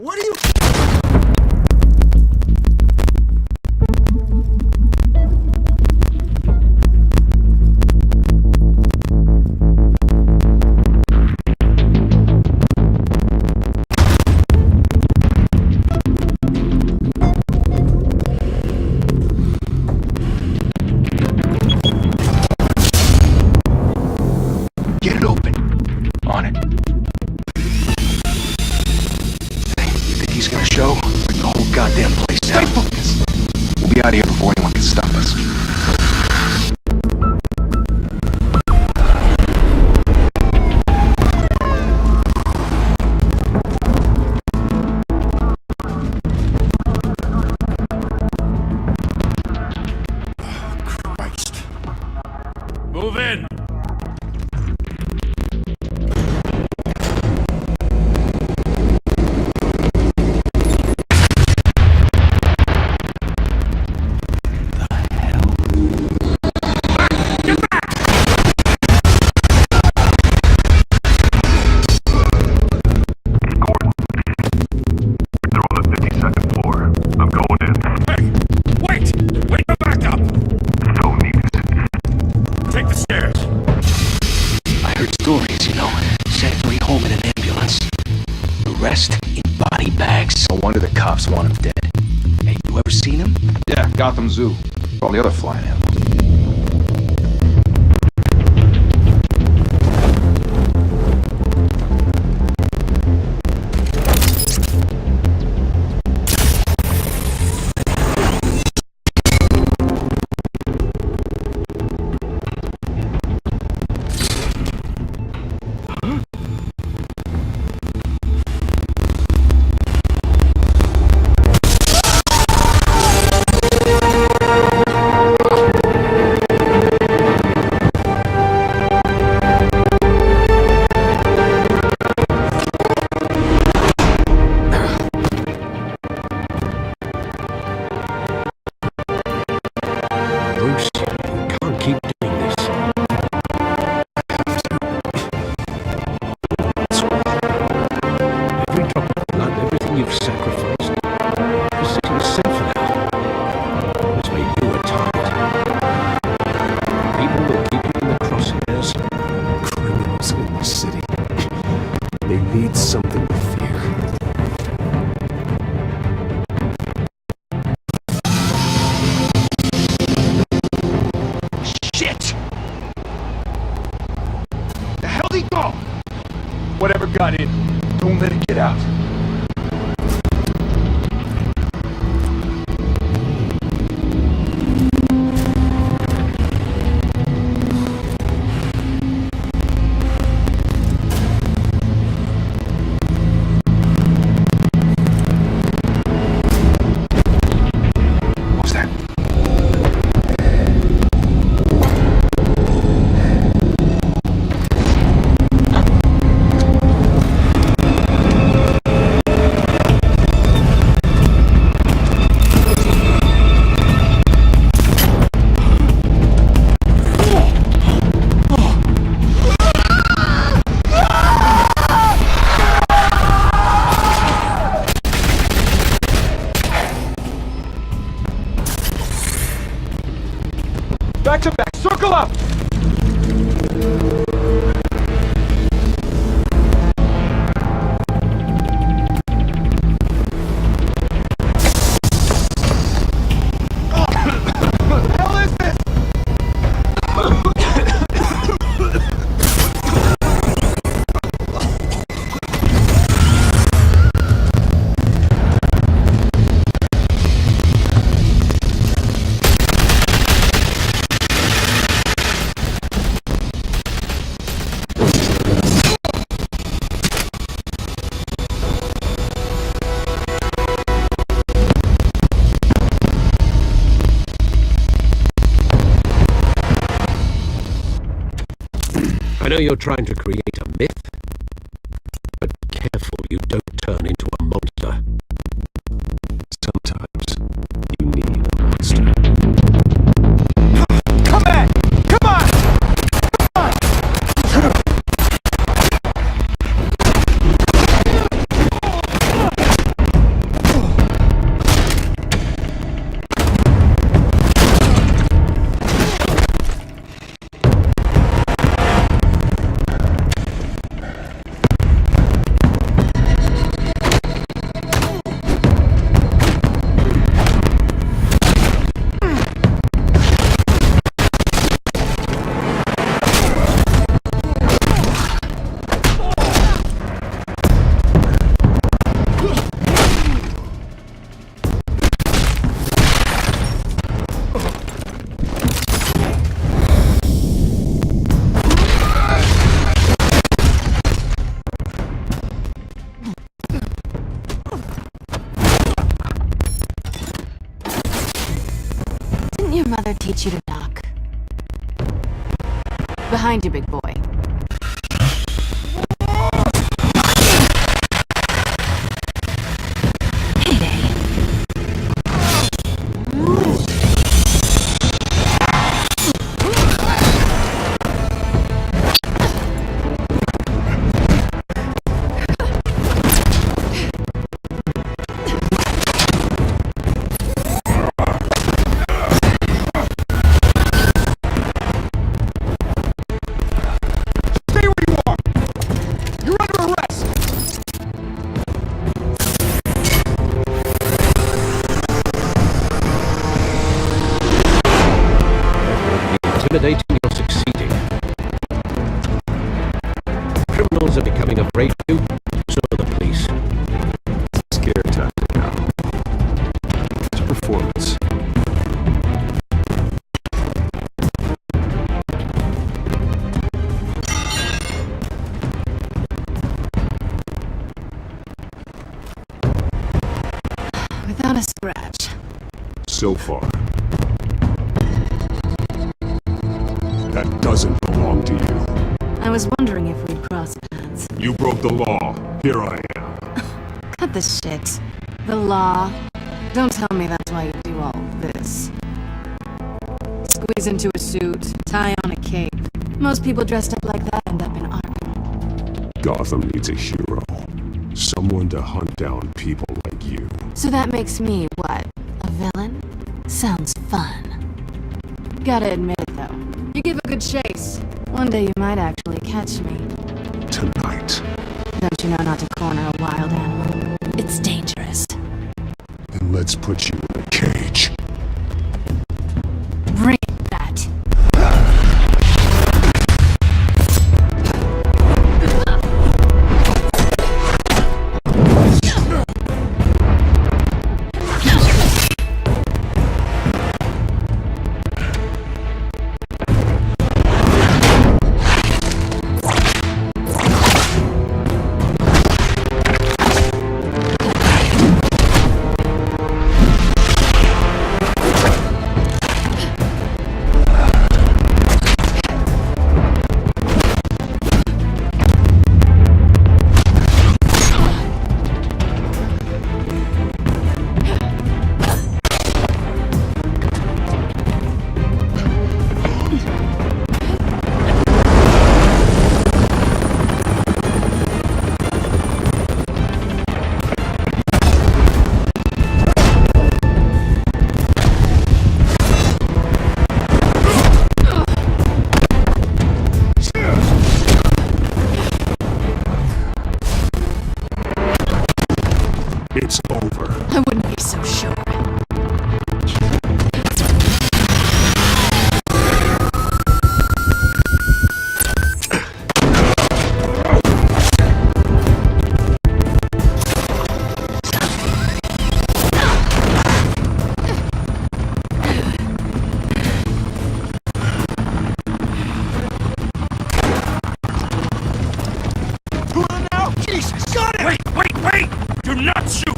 What are you... Get it open. On it. You think he's gonna show? Bring the whole goddamn place down. Stay focused. We'll be out of here before anyone can stop us. Christ. Move in! Want him dead. Hey, you ever seen him? Yeah, Gotham Zoo. All the other flying animals. Whatever got in, don't let it get out. What's that? Back to back, circle up! I know you're trying to create a myth, but careful you don't turn into a monster. Sometimes you need a monster. Come back! Come on! Come on! your mother teach you to knock? Behind you, big boy. Intimidating, you're succeeding. Criminals are becoming afraid of you, so are the police. Scare tactic now. It's a performance. Without a scratch. So far. That doesn't belong to you. I was wondering if we'd cross paths. You broke the law. Here I am. Cut the shit. The law. Don't tell me that's why you do all this. Squeeze into a suit, tie on a cape. Most people dressed up like that end up in Arkham. Gotham needs a hero. Someone to hunt down people like you. So that makes me, what, a villain? Sounds fun. Gotta admit it, though. You give a good chase. One day you might actually catch me. Tonight. Don't you know not to corner a wild animal? It's dangerous. Then let's put you in a cage. Bring that. It's over. I wouldn't be so sure. Wait! Do not shoot!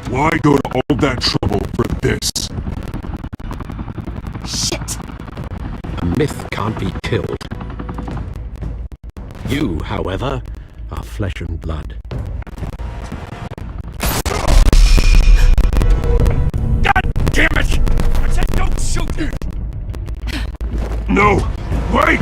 Why go to all that trouble for this? Shit! A myth can't be killed. You, however, are flesh and blood. God damn it! I said don't shoot! No! Wait!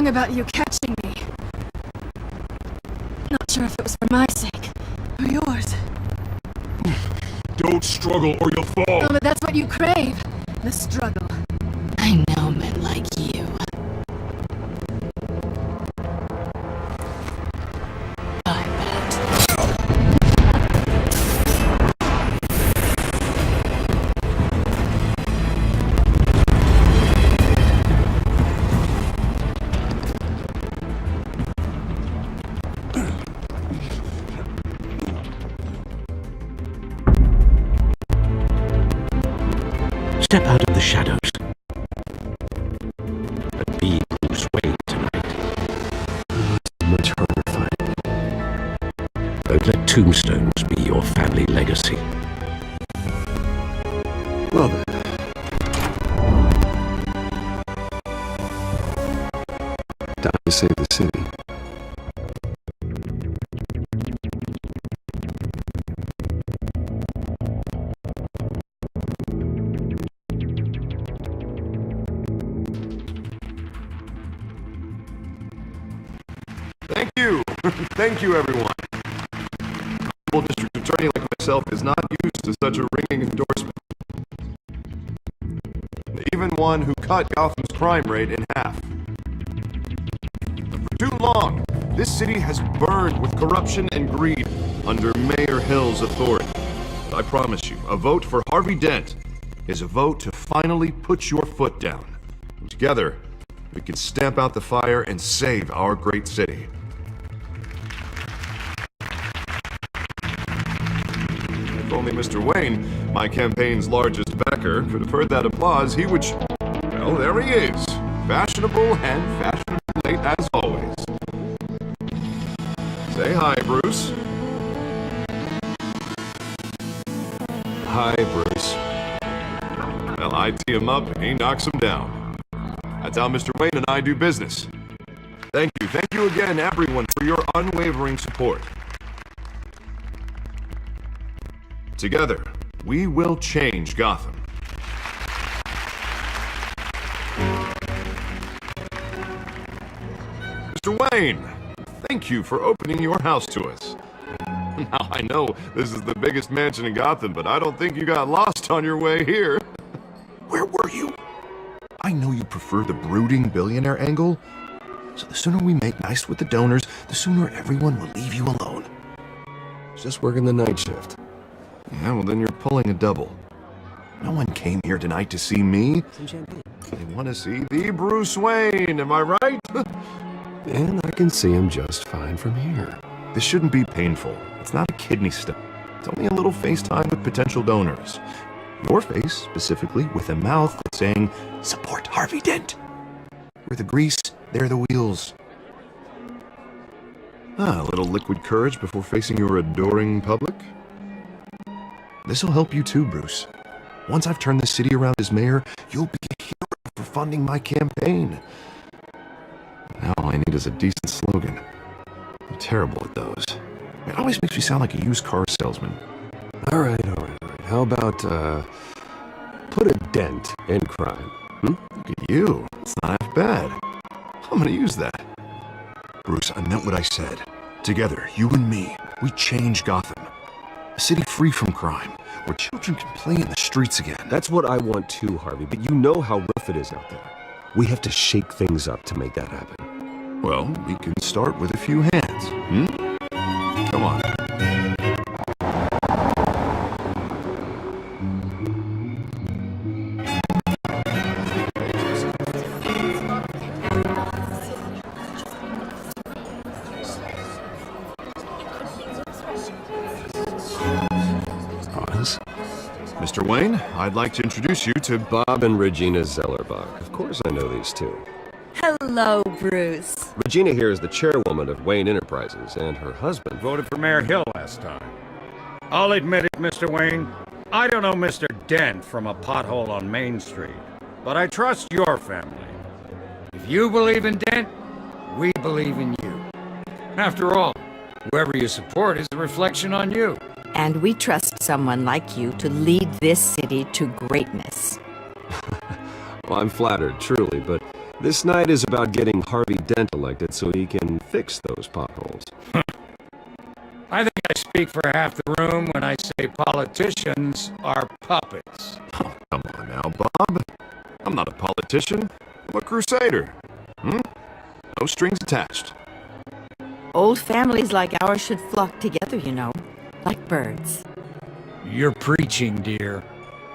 wrong about you catching me. Not sure if it was for my sake or yours. Don't struggle or you'll fall. Oh, but that's what you crave. The struggle. I know men like you. I bet. Step out of the shadows and be Bruce Wayne tonight. Much harder fight. Don't let tombstones be your family legacy. Well then. Die to save the city. Thank you. Thank you, everyone. A district attorney like myself is not used to such a ringing endorsement. Even one who cut Gotham's crime rate in half. For too long, this city has burned with corruption and greed under Mayor Hill's authority. I promise you, a vote for Harvey Dent is a vote to finally put your foot down. Together, we can stamp out the fire and save our great city. If only Mr. Wayne, my campaign's largest backer, could have heard that applause, he would... Well, there he is. Fashionable and fashionably late as always. Say hi, Bruce. Hi, Bruce. Well, I tee him up and he knocks him down. That's how Mr. Wayne and I do business. Thank you again, everyone, for your unwavering support. Together, we will change Gotham. Mr. Wayne, thank you for opening your house to us. Now, I know this is the biggest mansion in Gotham, but I don't think you got lost on your way here. Where were you? I know you prefer the brooding billionaire angle, so the sooner we make nice with the donors, the sooner everyone will leave you alone. Just working the night shift. Yeah, well then you're pulling a double. No one came here tonight to see me. They want to see the Bruce Wayne, am I right? And I can see him just fine from here. This shouldn't be painful. It's not a kidney stone. It's only a little FaceTime with potential donors. Your face, specifically, with a mouth that's saying, "Support Harvey Dent." We're the grease, they're the wheels. A little liquid courage before facing your adoring public. This'll help you too, Bruce. Once I've turned the city around as mayor, you'll be a hero for funding my campaign. Now all I need is a decent slogan. I'm terrible at those. It always makes me sound like a used car salesman. All right. How about, put a dent in crime? Look at you. It's not half bad. I'm gonna use that. Bruce, I meant what I said. Together, you and me, we change Gotham. A city free from crime, where children can play in the streets again. That's what I want too, Harvey, but you know how rough it is out there. We have to shake things up to make that happen. Well, we can start with a few hands, Come on. Mr. Wayne, I'd like to introduce you to Bob and Regina Zellerbach. Of course I know these two. Hello, Bruce. Regina here is the chairwoman of Wayne Enterprises, and her husband Voted for Mayor Hill last time. I'll admit it, Mr. Wayne. I don't know Mr. Dent from a pothole on Main Street, but I trust your family. If you believe in Dent, we believe in you. After all, whoever you support is a reflection on you. And we trust someone like you to lead this city to greatness. Well, I'm flattered, truly, but This night is about getting Harvey Dent elected so he can fix those potholes. I think I speak for half the room when I say politicians are puppets. Oh, come on now, Bob. I'm not a politician. I'm a crusader. No strings attached. Old families like ours should flock together, you know, like birds. You're preaching, dear.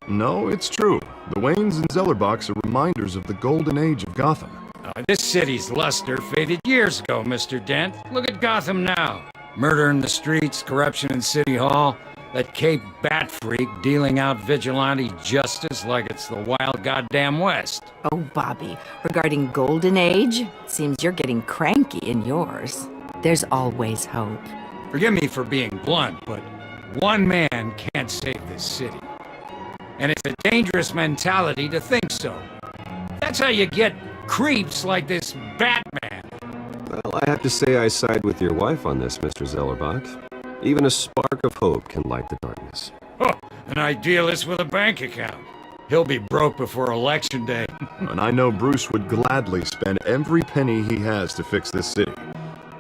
No, it's true. The Waynes and Zellerbachs are reminders of the golden age of Gotham. This city's luster faded years ago, Mr. Dent. Look at Gotham now. Murder in the streets, corruption in City Hall, that Cape Bat freak dealing out vigilante justice like it's the wild goddamn West. Oh, Bobby, regarding Golden Age, seems you're getting cranky in yours. There's always hope. Forgive me for being blunt, but one man can't save this city. And it's a dangerous mentality to think so. That's how you get creeps like this Batman. Well, I have to say I side with your wife on this, Mr. Zellerbach. Even a spark of hope can light the darkness. Oh, an idealist with a bank account. He'll be broke before Election Day. And I know Bruce would gladly spend every penny he has to fix this city.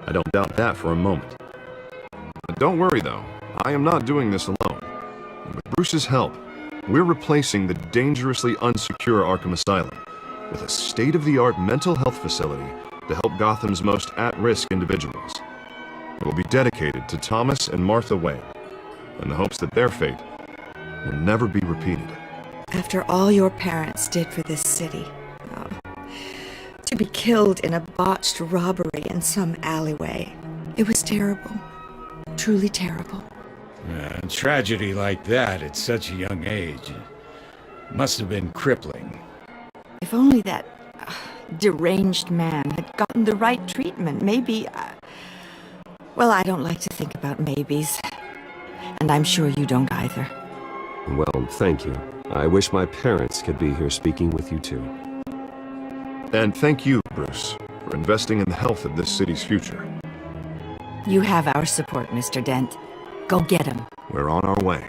I don't doubt that for a moment. But don't worry, though. I am not doing this alone. And with Bruce's help, we're replacing the dangerously unsecure Arkham Asylum with a state-of-the-art mental health facility to help Gotham's most at-risk individuals. It will be dedicated to Thomas and Martha Wayne, in the hopes that their fate will never be repeated. After all your parents did for this city, to be killed in a botched robbery in some alleyway, it was terrible. Truly terrible. A tragedy like that at such a young age must have been crippling. If only that deranged man had gotten the right treatment, maybe... Well, I don't like to think about maybes. And I'm sure you don't either. Well, thank you. I wish my parents could be here speaking with you too. And thank you, Bruce, for investing in the health of this city's future. You have our support, Mr. Dent. Go get him. We're on our way.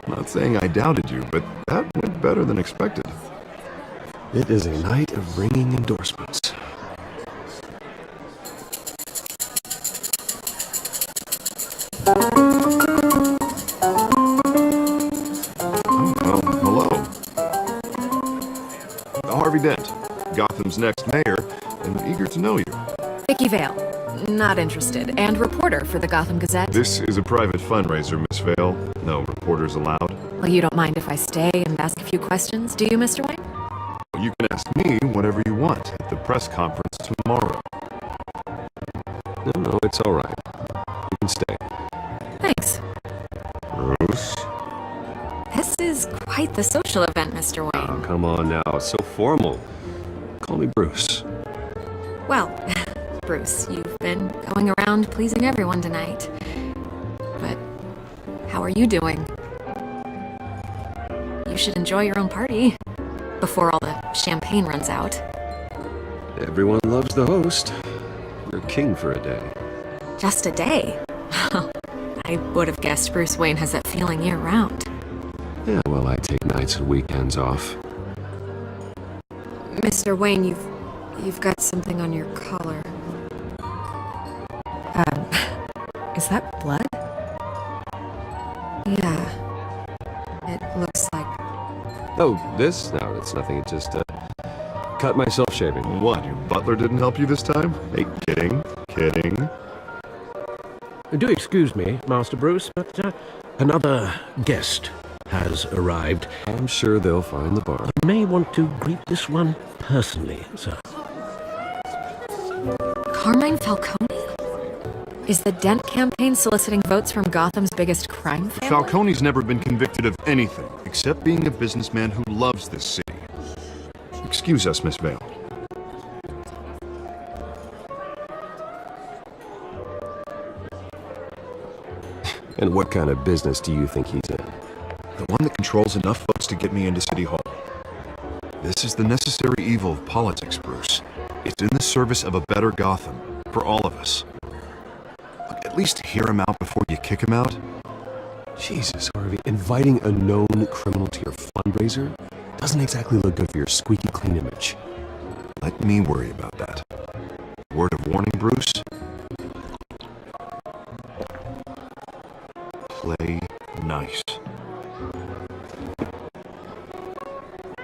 Not saying I doubted you, but that went better than expected. It is a night of ringing endorsements. Well, hello. Harvey Dent, Gotham's next mayor, and eager to know you. Vicky Vale. Not interested. And reporter for the Gotham Gazette. This is a private fundraiser, Miss Vale. No reporters allowed. Well, you don't mind if I stay and ask a few questions, do you, Mr. Wayne? You can ask me whatever you want at the press conference tomorrow. No, it's all right. You can stay. Thanks. Bruce? This is quite the social event, Mr. Wayne. Oh, come on now. It's so formal. Call me Bruce. Well, Bruce, you've been going around pleasing everyone tonight. But how are you doing? You should enjoy your own party before all the champagne runs out. Everyone loves the host. You're king for a day. Just a day? I would have guessed Bruce Wayne has that feeling year-round. Yeah, well, I take nights and weekends off. Mr. Wayne, you've got something on your collar. Is that blood? Yeah. It looks like... Oh, this? No, it's nothing. It just, cut myself shaving. What, your butler didn't help you this time? Hey, kidding. Do excuse me, Master Bruce, but another guest has arrived. I'm sure they'll find the bar. You may want to greet this one personally, sir. Carmine Falcone? Is the Dent campaign soliciting votes from Gotham's biggest crime family? Falcone's never been convicted of anything except being a businessman who loves this city. Excuse us, Miss Vale. And what kind of business do you think he's in? The one that controls enough votes to get me into City Hall. This is the necessary evil of politics, Bruce. It's in the service of a better Gotham, for all of us. Look, at least hear him out before you kick him out. Jesus, Harvey, inviting a known criminal to your fundraiser? Doesn't exactly look good for your squeaky clean image. Let me worry about that. Word of warning, Bruce? Play nice.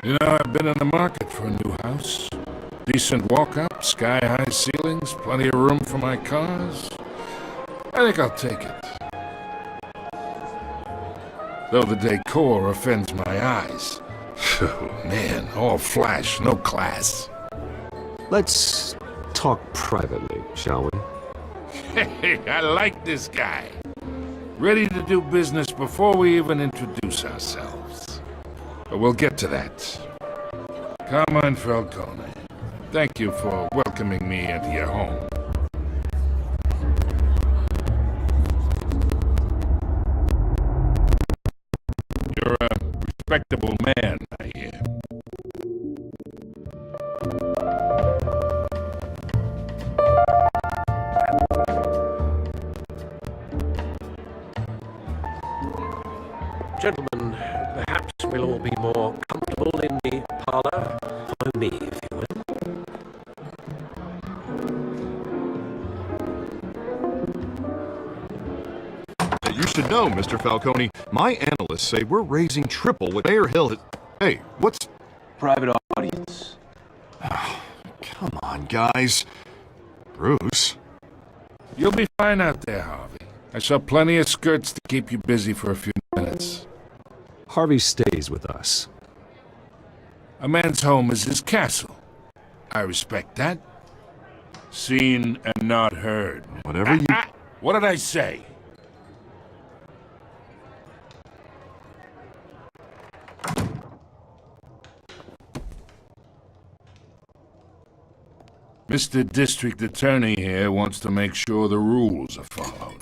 You know, I've been in the market for a new house. Decent walk-up, sky-high ceilings, plenty of room for my cars. I think I'll take it. Though the decor offends my eyes. Man, all flash, no class. Let's talk privately, shall we? Hey, I like this guy. Ready to do business before we even introduce ourselves. But we'll get to that. Carmine Falcone, thank you for welcoming me into your home. You're a respectable man, I hear. Gentlemen, perhaps we'll all be more comfortable in the parlor. Follow me, if you will. You should know, Mr. Falcone, my analysts say we're raising triple what Mayor Hill has... Hey, what's... Private audience. Come on, guys. Bruce. You'll be fine out there, Harvey. I saw plenty of skirts to keep you busy for a few minutes. Harvey stays with us. A man's home is his castle. I respect that. Seen and not heard. Whatever you... What did I say? Mr. District Attorney here wants to make sure the rules are followed.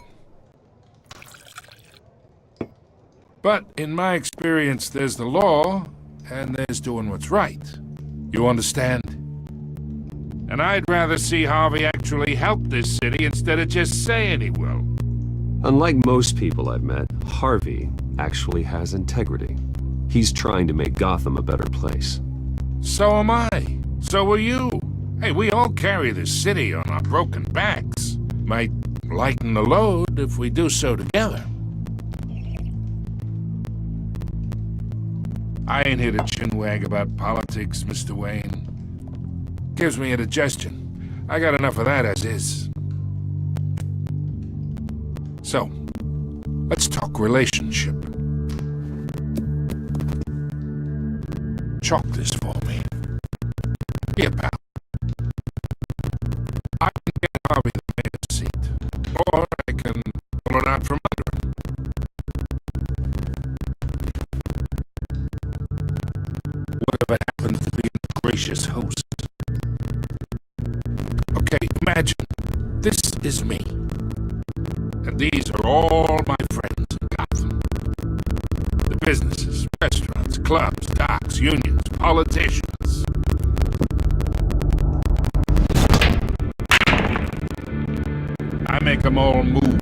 But in my experience, there's the law, and there's doing what's right. You understand? And I'd rather see Harvey actually help this city instead of just saying he will. Unlike most people I've met, Harvey actually has integrity. He's trying to make Gotham a better place. So am I. So are you. Hey, we all carry this city on our broken backs. Might lighten the load if we do so together. I ain't here to chinwag about politics, Mr. Wayne. Gives me indigestion. I got enough of that as is. So, let's talk relationship. Chalk this for me. Be a pal. I can get Harvey the mayor's seat, or I can pull it out from under him. Whatever happens to being a gracious host? Okay, imagine, this is me. And these are all my friends in Gotham. The businesses, restaurants, clubs, docks, unions, politicians. I make them all move.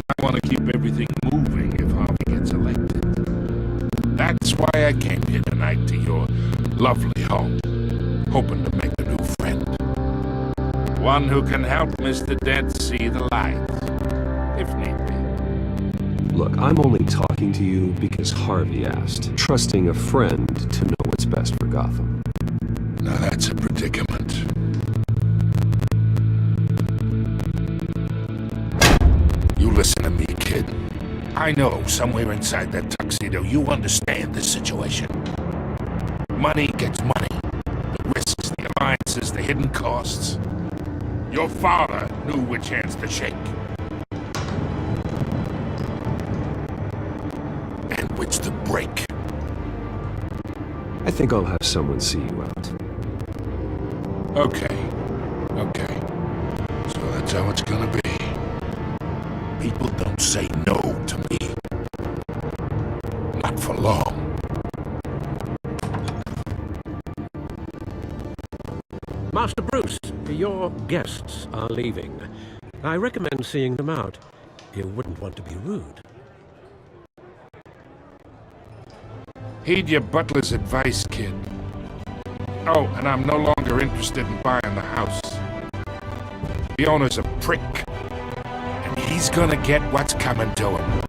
I want to keep everything moving if Harvey gets elected. That's why I came here tonight to your lovely home, hoping to make a new friend. One who can help Mr. Dent see the light, if need be. Look, I'm only talking to you because Harvey asked, trusting a friend to know what's best for Gotham. Now that's a predicament. You listen to me, kid. I know somewhere inside that tuxedo you understand this situation. Money gets money. The risks, the alliances, the hidden costs. Your father knew which hands to shake. And which to break. I think I'll have someone see you out. Okay. So that's how it's gonna be. People don't say no to me. Not for long. Master Bruce, your guests are leaving. I recommend seeing them out. You wouldn't want to be rude. Heed your butler's advice, kid. Oh, and I'm no longer interested in buying the house. The owner's a prick, and he's gonna get what's coming to him.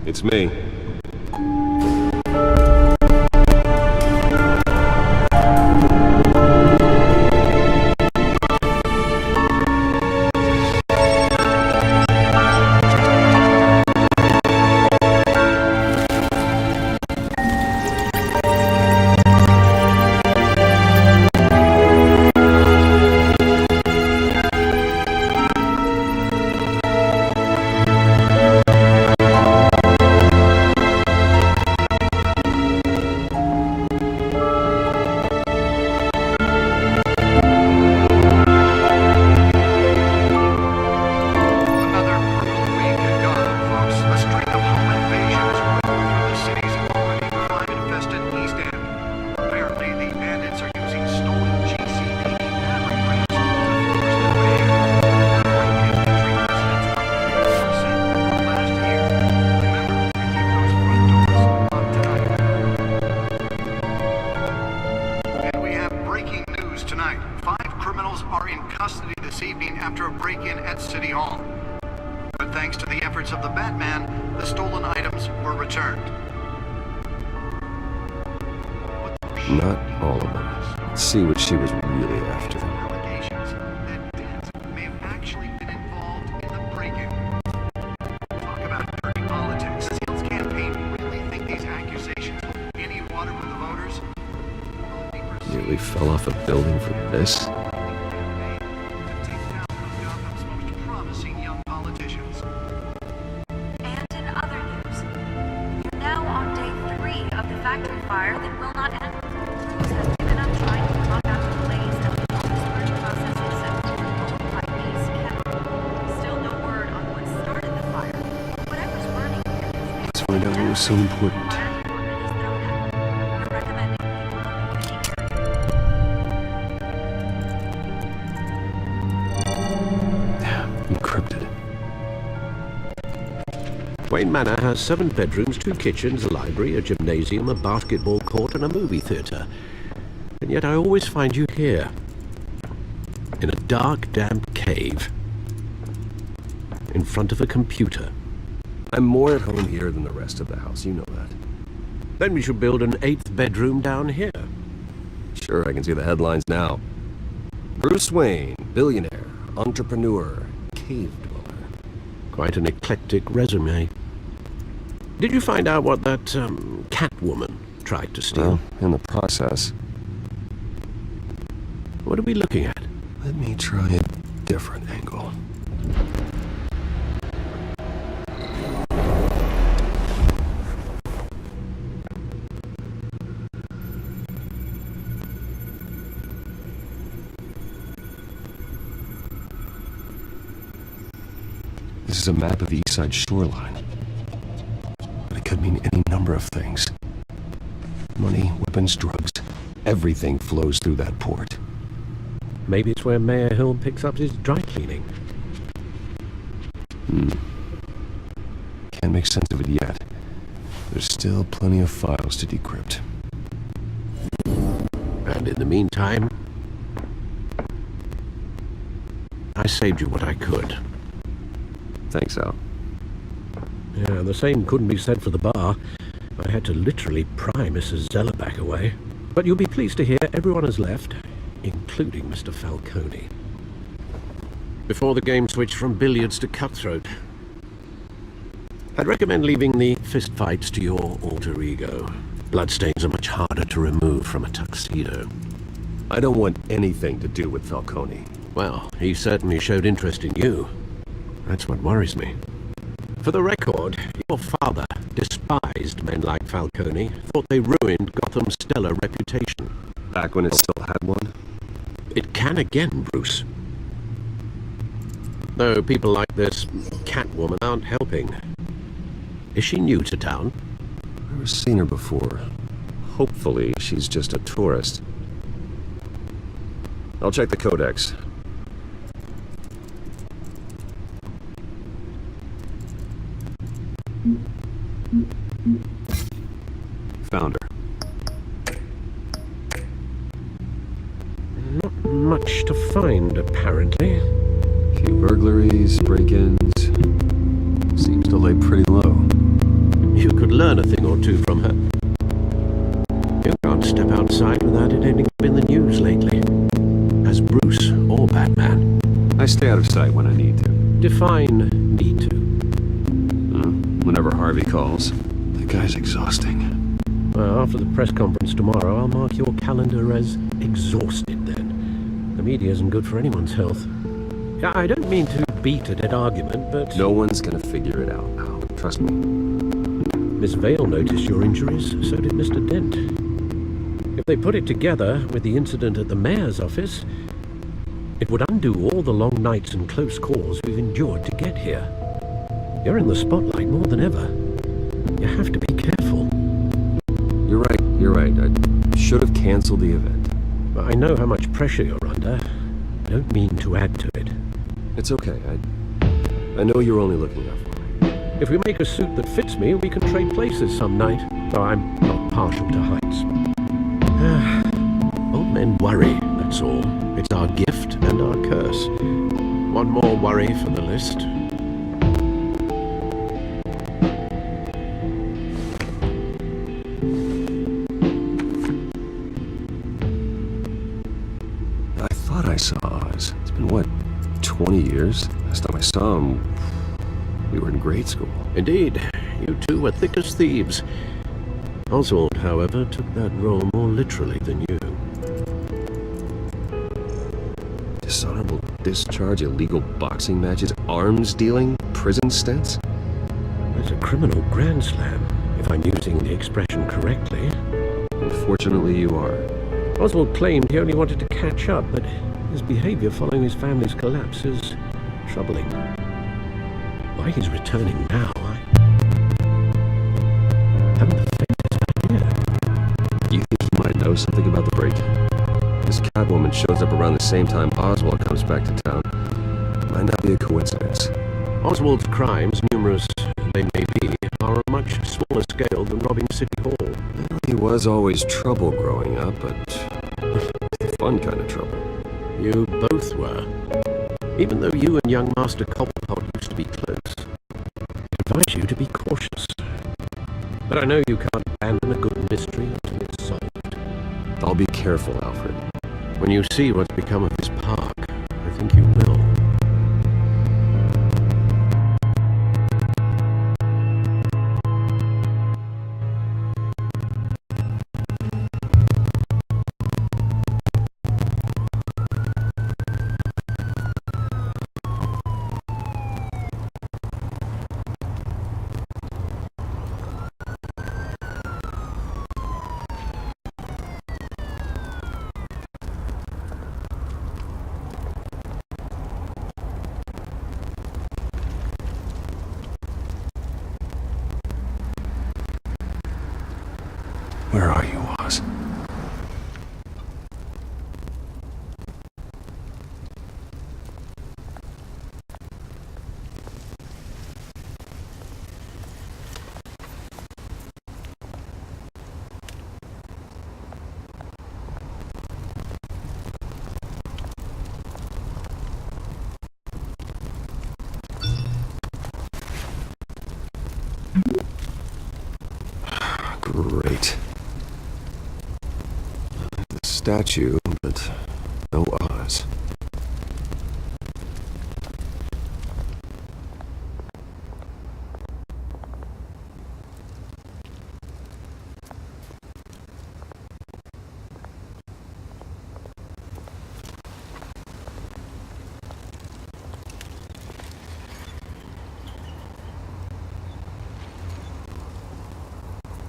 It's me. Not all of them. Let's see what she was really after. Allegations that Dent may have actually been involved in the break-in. Talk about dirty politics. Does Hill's campaign really think these accusations hold any water with the voters? Nearly fell off a building for this. To take down one of Gotham's most promising young politicians. And in other news, we're now on day 3 of the factory fire that will not end. Crews have given up trying to knock out the blaze and the burning process is owned by Ace Chemical. Still no word on what started the fire. Whatever's burning here is Let's find out what was so important. Encrypted. Wayne Manor has 7 bedrooms, 2 kitchens, a library, a gymnasium, a basketball court, and a movie theatre. And yet I always find you here, in a dark, damp cave, in front of a computer. I'm more at home here than the rest of the house, you know that. Then we should build an 8th bedroom down here. Sure, I can see the headlines now. Bruce Wayne, billionaire, entrepreneur, cave dweller. Quite an eclectic resume. Did you find out what that, Catwoman tried to steal? Well, in the process. What are we looking at? Let me try a different angle. This is a map of the East Side shoreline. But it could mean any number of things. Money, weapons, drugs. Everything flows through that port. Maybe it's where Mayor Hill picks up his dry cleaning. Can't make sense of it yet. There's still plenty of files to decrypt. And in the meantime, I saved you what I could. Thanks, Al. Yeah, the same couldn't be said for the bar. I had to literally pry Mrs. Zellerback away. But you'll be pleased to hear everyone has left, including Mr. Falcone. Before the game switched from billiards to cutthroat. I'd recommend leaving the fistfights to your alter ego. Bloodstains are much harder to remove from a tuxedo. I don't want anything to do with Falcone. Well, he certainly showed interest in you. That's what worries me. For the record, your father despised men like Falcone, thought they ruined Gotham's stellar reputation. Back when it still had one? It can again, Bruce. Though people like this Catwoman aren't helping. Is she new to town? I've never seen her before. Hopefully, she's just a tourist. I'll check the codex. Found her. Not much to find, apparently. Few burglaries, break-ins. Seems to lay pretty low. You could learn a thing or two from her. You can't step outside without it ending up in the news lately. As Bruce or Batman. I stay out of sight when I need to. Define need to. Whenever Harvey calls. That guy's exhausting. Well, after the press conference tomorrow, I'll mark your calendar as exhausted then. The media isn't good for anyone's health. I don't mean to beat a dead argument, but... No one's gonna figure it out now. Trust me. Miss Vale noticed your injuries, so did Mr. Dent. If they put it together with the incident at the mayor's office, it would undo all the long nights and close calls we've endured to get here. You're in the spotlight more than ever. You have to be careful. You're right. I should have canceled the event. I know how much pressure you're under. I don't mean to add to it. It's okay. I know you're only looking out for me. If we make a suit that fits me, we can trade places some night. Though I'm not partial to heights. Old men worry, that's all. It's our gift and our curse. One more worry for the list. I thought I saw Oz. It's been, what, 20 years? Last time I saw him, we were in grade school. Indeed. You two were thick as thieves. Oswald, however, took that role more literally than you. Dishonorable discharge, illegal boxing matches, arms dealing, prison stints? That's a criminal grand slam, if I'm using the expression correctly. Unfortunately, you are. Oswald claimed he only wanted to catch up, but his behavior following his family's collapse is troubling. Why he's returning now, I haven't the faintest idea. You think he might know something about the break-in? This Catwoman shows up around the same time Oswald comes back to town. Might not be a coincidence. Oswald's crimes, numerous they may be, are on a much smaller scale than robbing City Hall. Well, he was always trouble growing up, but the fun kind of trouble. You both were. Even though you and young Master Cobblepot used to be close. I advise you to be cautious. But I know you can't abandon a good mystery until it's solved. I'll be careful, Alfred. When you see what's become of this park, I think you will. Where are you, Oz? Great. The statue, but no Oz.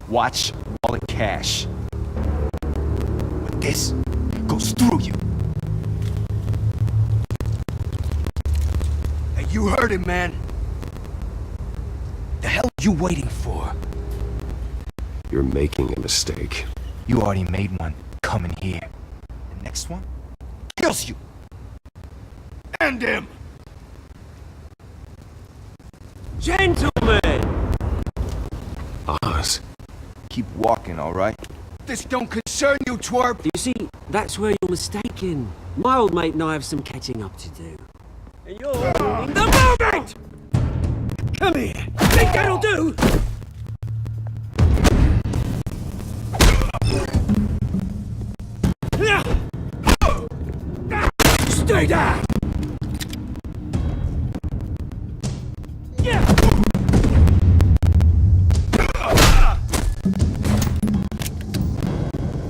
Watch all the cash. But this goes through you. Hey, you heard it, man. The hell are you waiting for? You're making a mistake. You already made one coming here. The next one kills you. And him. Gentlemen! Oz. Keep walking, all right? This don't concern you, twerp. You see, that's where you're mistaken. My old mate and I have some catching up to do. And you're ruining the moment! Come here. Think that'll do? Stay down!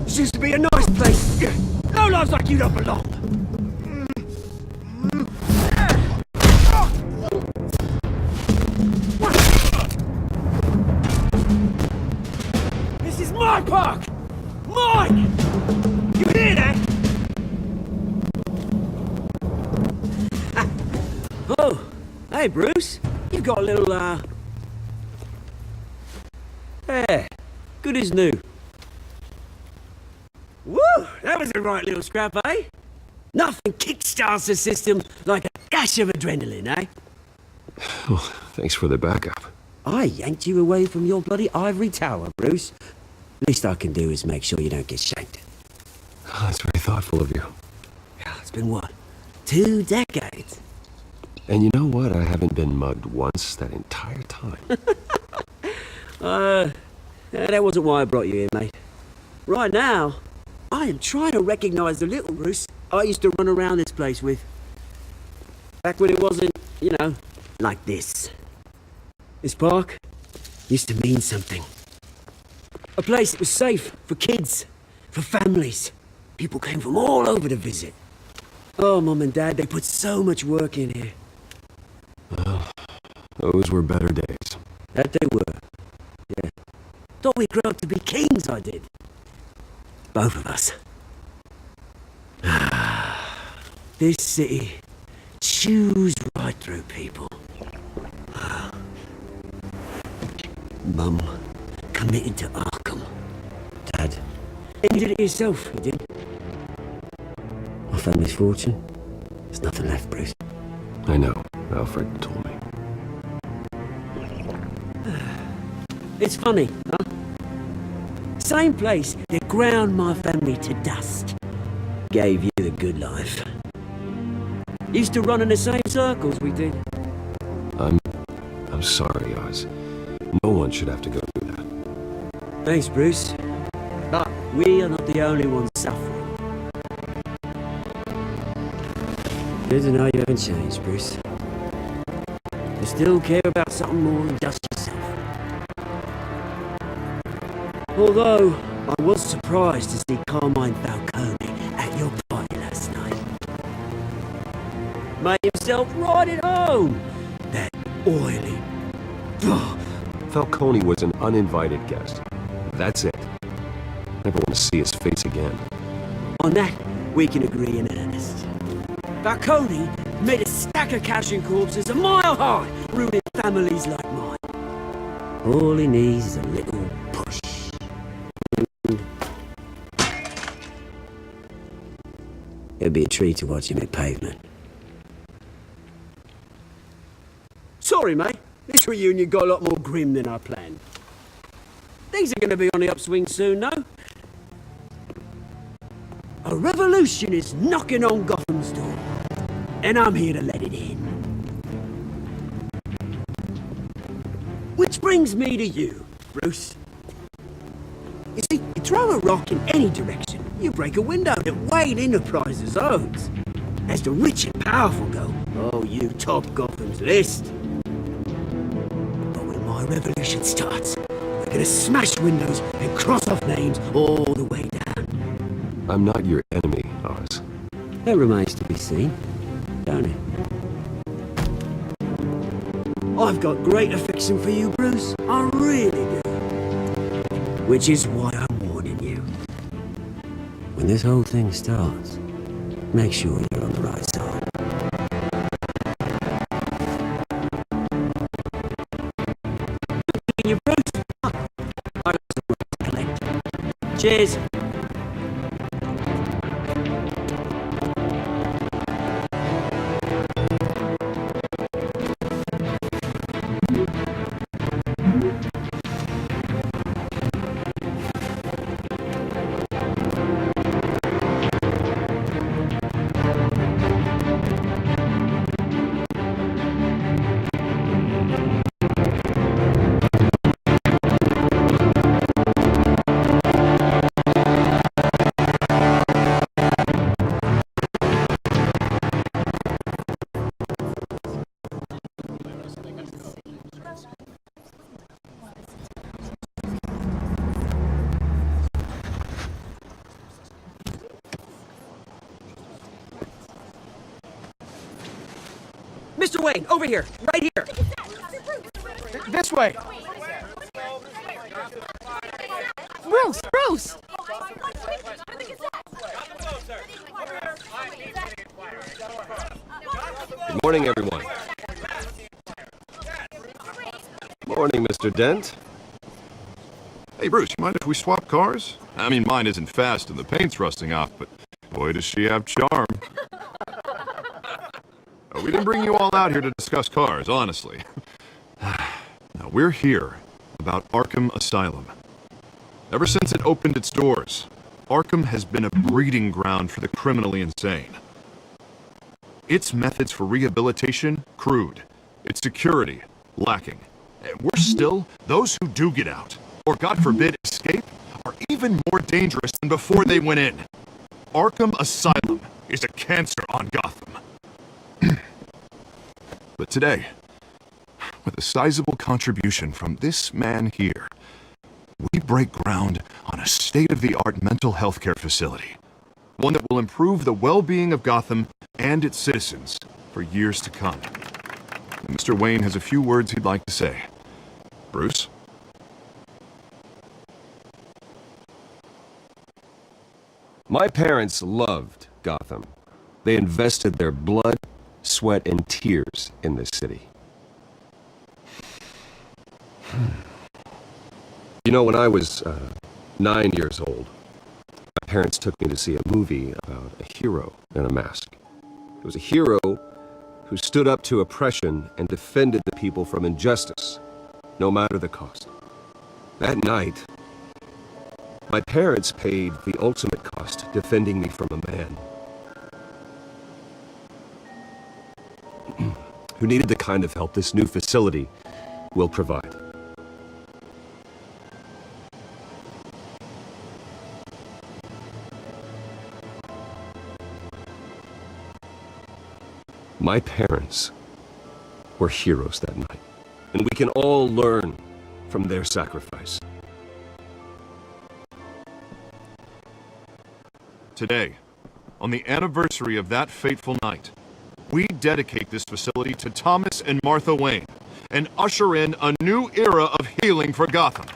This used to be a nice place. No lives like you don't belong. This is my park! Mine! You hear that? Oh, hey Bruce. You've got a little, yeah, good as new. Woo! That was a right little scrap, eh? Nothing kickstarts the system like a dash of adrenaline, eh? Oh, thanks for the backup. I yanked you away from your bloody ivory tower, Bruce. Least I can do is make sure you don't get shanked. Oh, that's very thoughtful of you. Yeah, it's been what? 2 decades? And you know what? I haven't been mugged once that entire time. That wasn't why I brought you here, mate. Right now, I am trying to recognize the little Bruce I used to run around this place with. Back when it wasn't, you know, like this. This park used to mean something. A place that was safe for kids, for families. People came from all over to visit. Oh, Mum and Dad, they put so much work in here. Well, those were better days. That they were. Yeah. Thought we'd grow up to be kings, I did. Both of us. This city chews right through people. Mum committed to Arkham. Dad, you did it yourself, you did. My family's fortune. There's nothing left, Bruce. I know. Alfred told me. It's funny, huh? Same place that ground my family to dust. Gave you the good life. Used to run in the same circles we did. I'm sorry, Oz. No one should have to go through that. Thanks, Bruce. But we are not the only ones suffering. Good to know you haven't changed, Bruce. You still care about something more than just yourself. Although, I was surprised to see Carmine Falcone at your party last night. Made himself right at home. That oily... Falcone was an uninvited guest. That's it. Never want to see his face again. On that, we can agree in earnest. Falcone made a stack of cash and corpses a mile high, ruining families like mine. All he needs is a little push. It'd be a treat to watch him at pavement. Sorry, mate. This reunion got a lot more grim than I planned. Things are going to be on the upswing soon, though. A revolution is knocking on Gotham's door, and I'm here to let it in. Which brings me to you, Bruce. You see, you throw a rock in any direction, you break a window that Wayne Enterprises owns. As the rich and powerful go, oh, you top Gotham's list. But when my revolution starts, we're gonna smash windows and cross off names all the way down. I'm not your enemy, Oz. That remains to be seen, don't it? I've got great affection for you, Bruce. I really do. Which is why I'm warning you. When this whole thing starts, make sure you're on the right side. Your Bruce. I got some work to collect. Cheers. Mr. Wayne, over here, right here. This way. Bruce! Bruce! Good morning, everyone. Morning, Mr. Dent. Hey, Bruce, you mind if we swap cars? I mean, mine isn't fast and the paint's rusting off, but boy, does she have charm. We didn't bring you all out here to discuss cars, honestly. Now, we're here about Arkham Asylum. Ever since it opened its doors, Arkham has been a breeding ground for the criminally insane. Its methods for rehabilitation, crude. Its security, lacking. And worse still, those who do get out, or God forbid escape, are even more dangerous than before they went in. Arkham Asylum is a cancer on Gotham. But today, with a sizable contribution from this man here, we break ground on a state-of-the-art mental health care facility. One that will improve the well-being of Gotham and its citizens for years to come. And Mr. Wayne has a few words he'd like to say. Bruce? My parents loved Gotham. They invested their blood, sweat, and tears in this city. You know, when I was 9 years old, my parents took me to see a movie about a hero in a mask. It was a hero who stood up to oppression and defended the people from injustice, no matter the cost. That night, my parents paid the ultimate cost defending me from a man who needed the kind of help this new facility will provide. My parents were heroes that night, and we can all learn from their sacrifice. Today, on the anniversary of that fateful night, we dedicate this facility to Thomas and Martha Wayne and usher in a new era of healing for Gotham.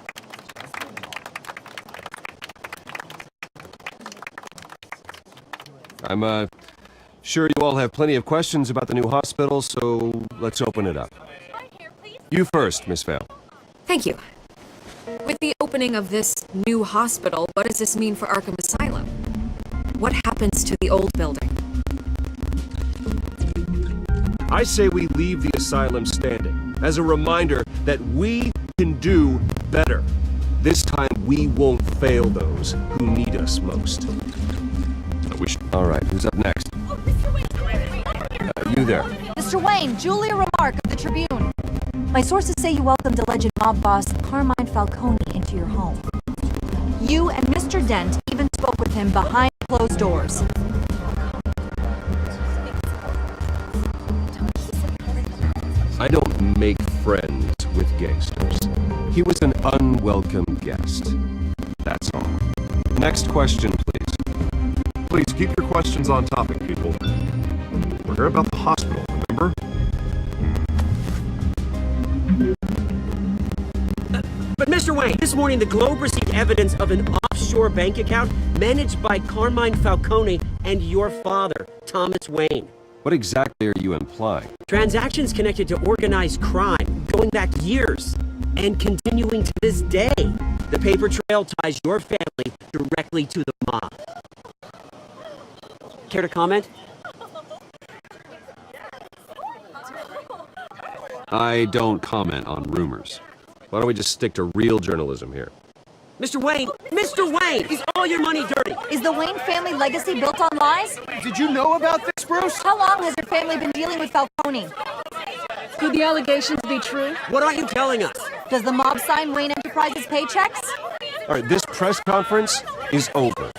I'm sure you all have plenty of questions about the new hospital, so let's open it up. You first, Miss Vale. Thank you. With the opening of this new hospital, what does this mean for Arkham Asylum? What happens to the old building? I say we leave the asylum standing as a reminder that we can do better. This time we won't fail those who need us most. All right, who's up next? You there. Mr. Wayne, Julia Remark of the Tribune. My sources say you welcomed alleged mob boss Carmine Falcone into your home. You and Mr. Dent even spoke with him behind closed doors. I don't make friends with gangsters. He was an unwelcome guest. That's all. Next question, please. Please keep your questions on topic, people. We're here about the hospital, remember? But Mr. Mr. Wayne, this morning the Globe received evidence of an offshore bank account managed by Carmine Falcone and your father, Thomas Wayne. What exactly are you implying? Transactions connected to organized crime, going back years, and continuing to this day. The paper trail ties your family directly to the mob. Care to comment? I don't comment on rumors. Why don't we just stick to real journalism here? Mr. Wayne! Mr. Wayne! Is all your money dirty? Is the Wayne family legacy built on lies? Did you know about this, Bruce? How long has your family been dealing with Falcone? Could the allegations be true? What are you telling us? Does the mob sign Wayne Enterprises paychecks? All right, this press conference is over.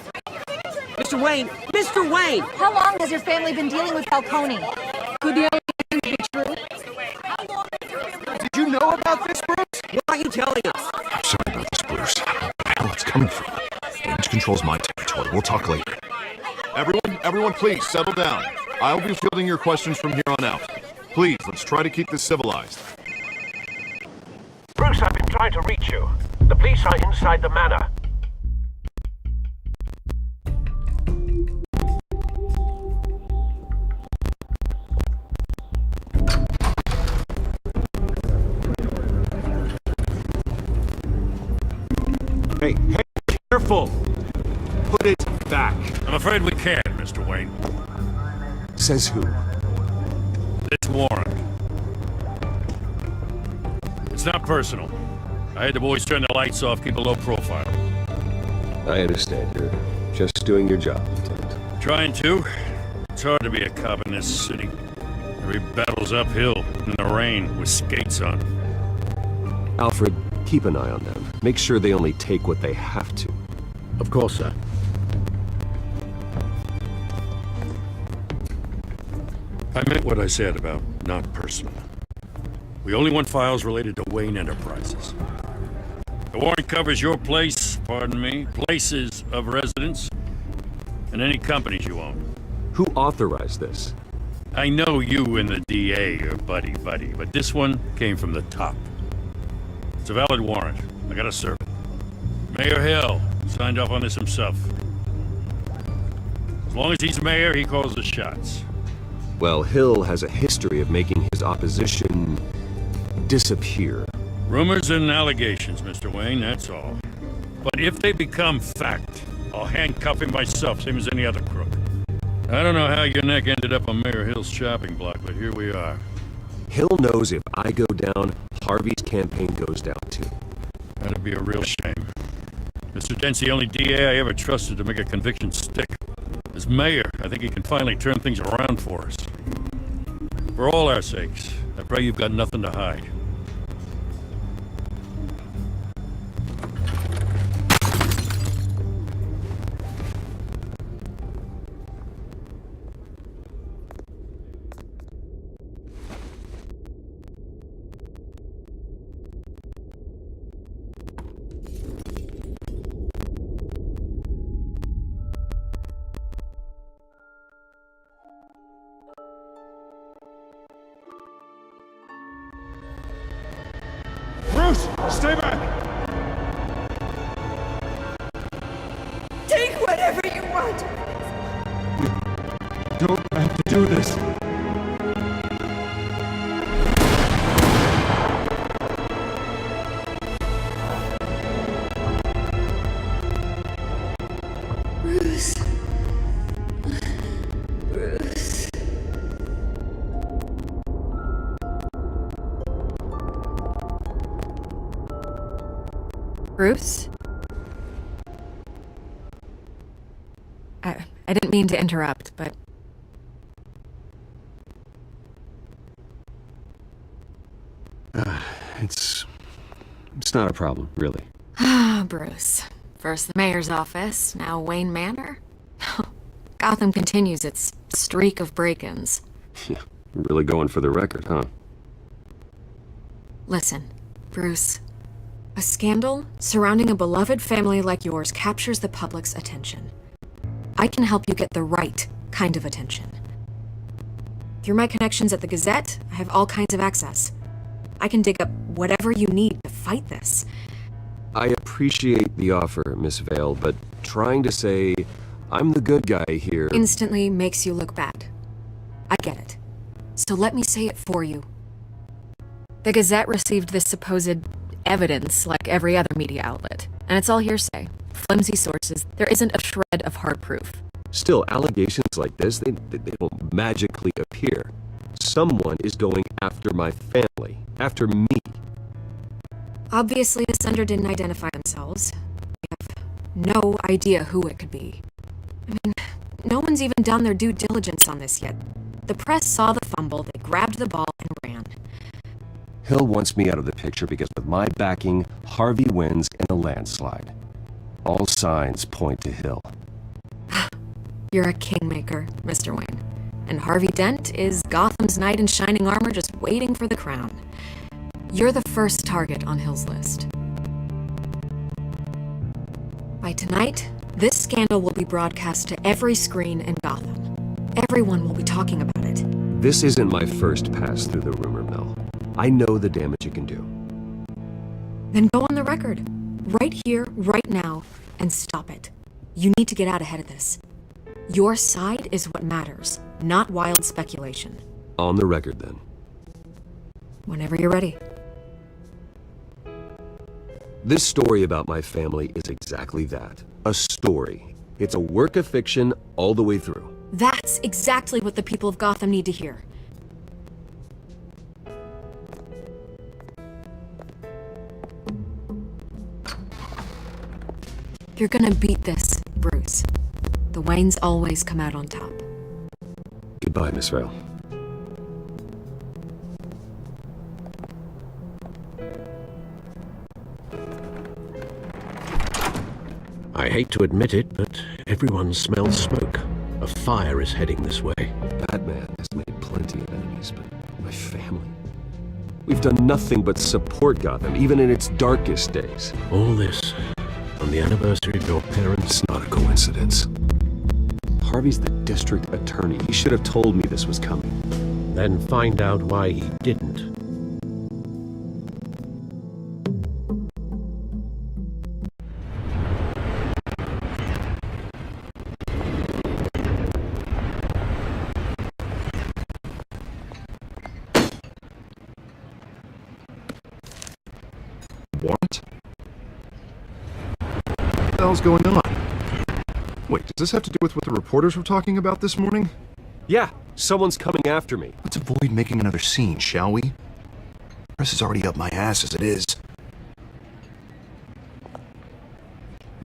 Mr. Wayne! Mr. Wayne! How long has your family been dealing with Falcone? Could the allegations be true? Did you know about this, Bruce? What are you telling us? I'm sorry about this, Bruce. Where the hell it's coming from? Damage control's my territory. We'll talk later. Everyone, please settle down. I'll be fielding your questions from here on out. Please, let's try to keep this civilized. Bruce, I've been trying to reach you. The police are inside the manor. Hey, careful! Put it back. I'm afraid we can't, Mr. Wayne. Says who? This warrant. It's not personal. I had the boys turn the lights off, keep a low profile. I understand. You're just doing your job, Lieutenant. Trying to. It's hard to be a cop in this city. Every battle's uphill, in the rain, with skates on. Alfred, keep an eye on them. Make sure they only take what they have to. Of course, sir. I meant what I said about not personal. We only want files related to Wayne Enterprises. The warrant covers your place, pardon me, places of residence, and any companies you own. Who authorized this? I know you and the DA are buddy-buddy, but this one came from the top. It's a valid warrant. I gotta serve it. Mayor Hill signed off on this himself. As long as he's mayor, he calls the shots. Well, Hill has a history of making his opposition disappear. Rumors and allegations, Mr. Wayne, that's all. But if they become fact, I'll handcuff him myself, same as any other crook. I don't know how your neck ended up on Mayor Hill's chopping block, but here we are. Hill knows if I go down, Harvey's campaign goes down too. That'd be a real shame. Mr. Dent's the only DA I ever trusted to make a conviction stick. As mayor, I think he can finally turn things around for us. For all our sakes, I pray you've got nothing to hide. Bruce, stay back! Take whatever you want. Don't have to do this. Bruce. Bruce. Bruce? I didn't mean to interrupt, but... It's not a problem, really. Ah, Bruce. First the mayor's office, now Wayne Manor. Gotham continues its streak of break-ins. Yeah, really going for the record, huh? Listen, Bruce. A scandal surrounding a beloved family like yours captures the public's attention. I can help you get the right kind of attention. Through my connections at the Gazette, I have all kinds of access. I can dig up whatever you need to fight this. I appreciate the offer, Miss Vale, but trying to say I'm the good guy here... Instantly makes you look bad. I get it. So let me say it for you. The Gazette received this supposed evidence like every other media outlet, and it's all hearsay. Flimsy sources. There isn't a shred of hard proof. Still, allegations like this, they don't magically appear. Someone is going after my family, after me. Obviously, the sender didn't identify themselves. We have no idea who it could be. I mean, no one's even done their due diligence on this yet. The press saw the fumble, they grabbed the ball and ran. Hill wants me out of the picture because with my backing, Harvey wins in a landslide. All signs point to Hill. You're a kingmaker, Mr. Wayne. And Harvey Dent is Gotham's knight in shining armor just waiting for the crown. You're the first target on Hill's list. By tonight, this scandal will be broadcast to every screen in Gotham. Everyone will be talking about it. This isn't my first pass through the rumor mill. I know the damage it can do. Then go on the record. Right here, right now, and stop it. You need to get out ahead of this. Your side is what matters, not wild speculation. On the record, then. Whenever you're ready. This story about my family is exactly that. A story. It's a work of fiction all the way through. That's exactly what the people of Gotham need to hear. You're gonna beat this, Bruce. The Waynes always come out on top. Goodbye, Miss Vale. I hate to admit it, but everyone smells smoke. A fire is heading this way. Batman has made plenty of enemies, but my family... We've done nothing but support Gotham, even in its darkest days. All this on the anniversary of your parents' It's not a coincidence. Harvey's the district attorney. He should have told me this was coming. Then find out why he didn't. What? What the hell's going on? Wait, does this have to do with what the reporters were talking about this morning? Yeah, someone's coming after me. Let's avoid making another scene, shall we? Press is already up my ass as it is.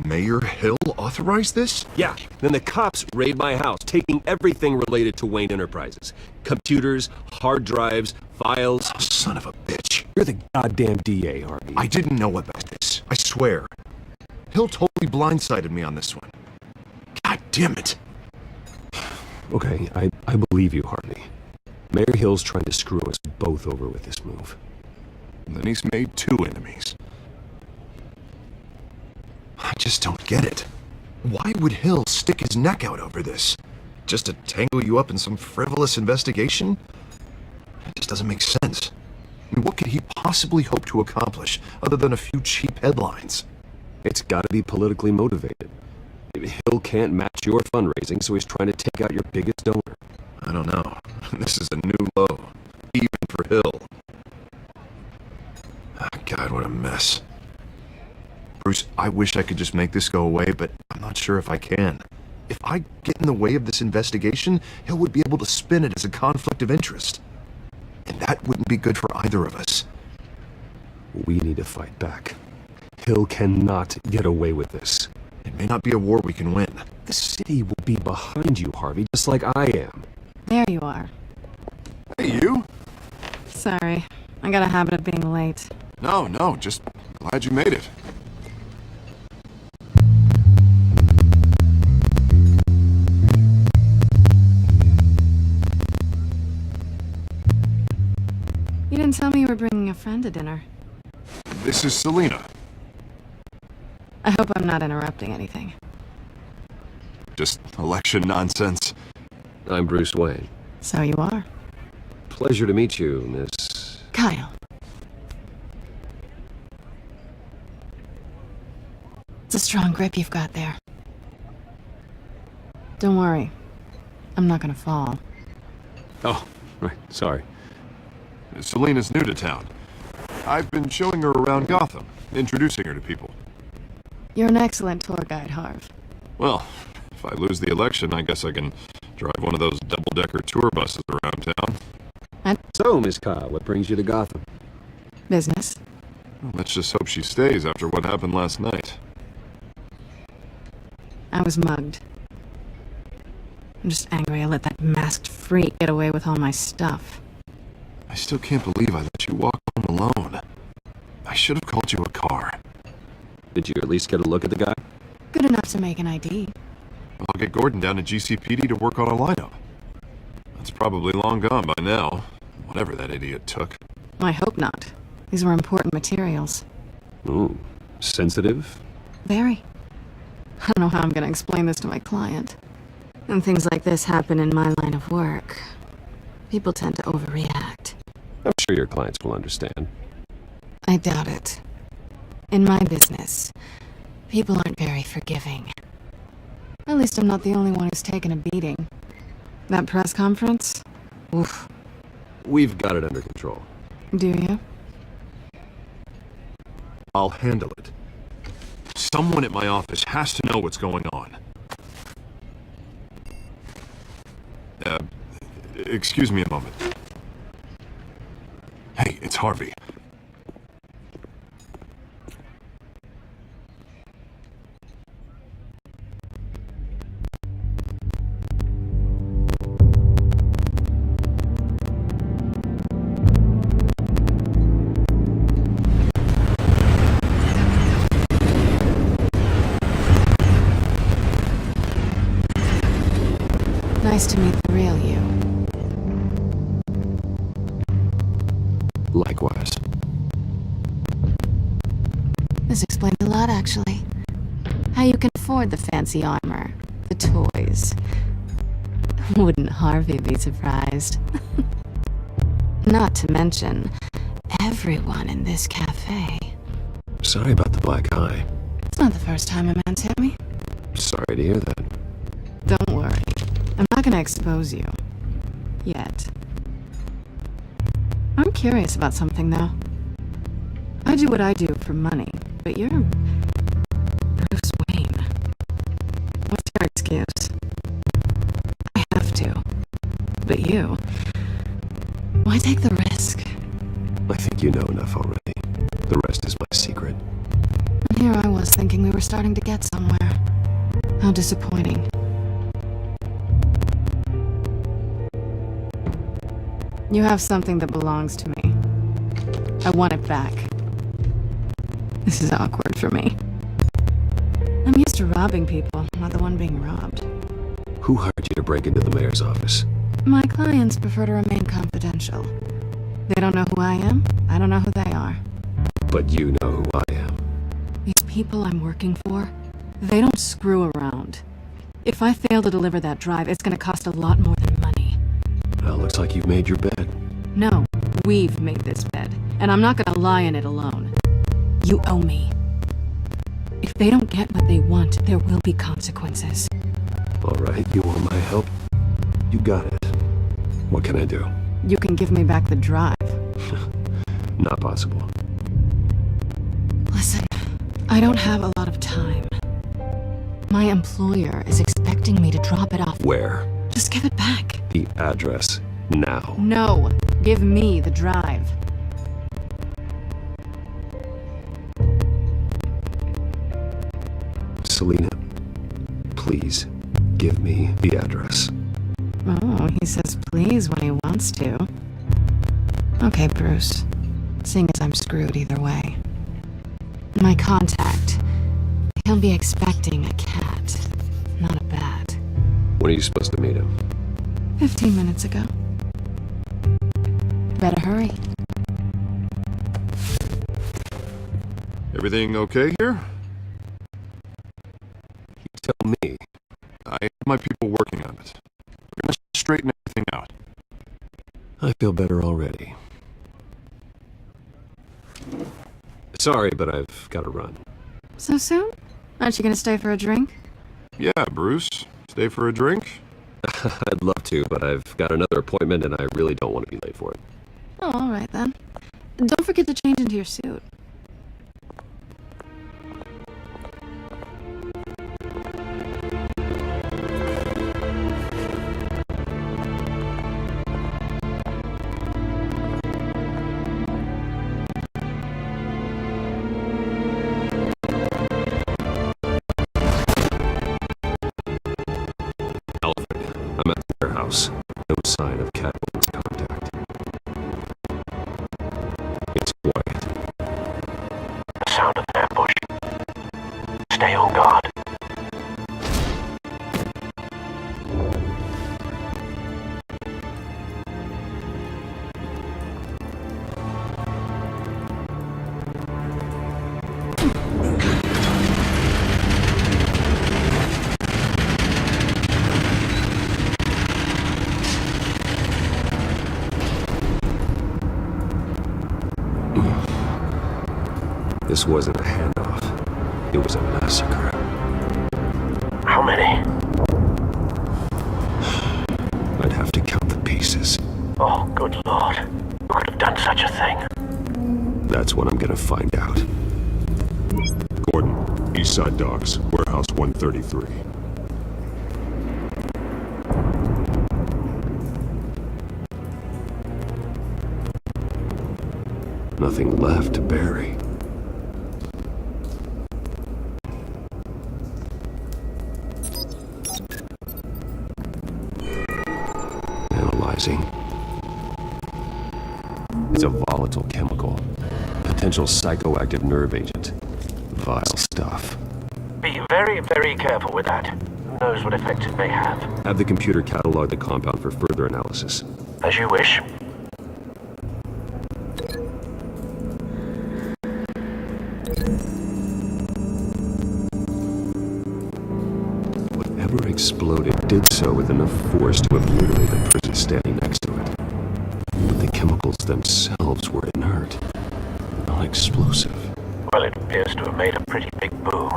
Mayor Hill authorized this? Yeah, then the cops raid my house, taking everything related to Wayne Enterprises. Computers, hard drives, files. Oh, son of a bitch. You're the goddamn DA, Harvey. I didn't know about this. I swear. Hill totally blindsided me on this one. God damn it. Okay, I believe you, Harvey. Mayor Hill's trying to screw us both over with this move. And then he's made two enemies. I just don't get it. Why would Hill stick his neck out over this? Just to tangle you up in some frivolous investigation? It just doesn't make sense. I mean, what could he possibly hope to accomplish other than a few cheap headlines? It's gotta be politically motivated. Hill can't match your fundraising, so he's trying to take out your biggest donor. I don't know. This is a new low. Even for Hill. Oh, God, what a mess. Bruce, I wish I could just make this go away, but I'm not sure if I can. If I get in the way of this investigation, Hill would be able to spin it as a conflict of interest. And that wouldn't be good for either of us. We need to fight back. Hill cannot get away with this. It may not be a war we can win. The city will be behind you, Harvey, just like I am. There you are. Hey, you? Sorry, I got a habit of being late. No, just glad you made it. You didn't tell me you were bringing a friend to dinner. This is Selina. I hope I'm not interrupting anything. Just election nonsense. I'm Bruce Wayne. So you are. Pleasure to meet you, Miss... Kyle. a strong grip you've got there. Don't worry. I'm not gonna fall. Oh, right. Sorry. Selena's new to town. I've been showing her around Gotham, introducing her to people. You're an excellent tour guide, Harv. Well, if I lose the election, I guess I can drive one of those double-decker tour buses around town. So, Miss Kyle, what brings you to Gotham? Business. Well, let's just hope she stays after what happened last night. I was mugged. I'm just angry I let that masked freak get away with all my stuff. I still can't believe I let you walk home alone. I should have called you a car. Did you at least get a look at the guy? Good enough to make an ID. I'll get Gordon down to GCPD to work on a lineup. That's probably long gone by now, whatever that idiot took. I hope not. These were important materials. Ooh, sensitive? Very. I don't know how I'm gonna explain this to my client. And things like this happen in my line of work. People tend to overreact. I'm sure your clients will understand. I doubt it. In my business, people aren't very forgiving. At least I'm not the only one who's taken a beating. That press conference? Oof. We've got it under control. Do you? I'll handle it. Someone at my office has to know what's going on. Excuse me a moment. Hey, it's Harvey. Nice to meet the real you. Likewise. This explains a lot, actually. How you can afford the fancy armor, the toys. Wouldn't Harvey be surprised? Not to mention, everyone in this cafe. Sorry about the black eye. It's not the first time a man's hit me. Sorry to hear that. Don't worry. I'm not gonna expose you. Yet. I'm curious about something, though. I do what I do for money, but you're Bruce Wayne. What's your excuse? I have to. But you... why take the risk? I think you know enough already. The rest is my secret. And here I was thinking we were starting to get somewhere. How disappointing. You have something that belongs to me. I want it back. This is awkward for me. I'm used to robbing people, not the one being robbed. Who hired you to break into the mayor's office? My clients prefer to remain confidential. They don't know who I am, I don't know who they are. But you know who I am. These people I'm working for, they don't screw around. If I fail to deliver that drive, it's gonna cost a lot more than money. Well, looks like you've made your bed. No, we've made this bed, and I'm not gonna lie in it alone. You owe me. If they don't get what they want, there will be consequences. All right, you want my help? You got it. What can I do? You can give me back the drive. Not possible. Listen, I don't have a lot of time. My employer is expecting me to drop it off. Where? Just give it back. The address, now. No, give me the drive. Selena, please, give me the address. Oh, he says please when he wants to. Okay, Bruce. Seeing as I'm screwed either way. My contact. He'll be expecting a cat, not a bat. When are you supposed to meet him? 15 minutes ago. Better hurry. Everything okay here? You tell me. I have my people working on it. We're gonna straighten everything out. I feel better already. Sorry, but I've got to run. So soon? Aren't you gonna stay for a drink? Yeah, Bruce. Stay for a drink? I'd love to, but I've got another appointment and I really don't want to be late for it. Oh, alright then. Don't forget to change into your suit. I'm at the warehouse. No sign of Catwoman's contact. It's quiet. The sound of an ambush. Stay on guard. This wasn't a handoff. It was a massacre. How many? I'd have to count the pieces. Oh, good lord. Who could have done such a thing? That's what I'm gonna find out. Gordon, Eastside Docks, Warehouse 133. Nothing left to bury. Analyzing. It's a volatile chemical. Potential psychoactive nerve agent. Vile stuff. Be very, very careful with that. Who knows what effects it may have. Have the computer catalog the compound for further analysis. As you wish. Whatever exploded did so with enough force to obliterate the person standing next to it. But the chemicals themselves were inert, not explosive. Well, it appears to have made a pretty big boom.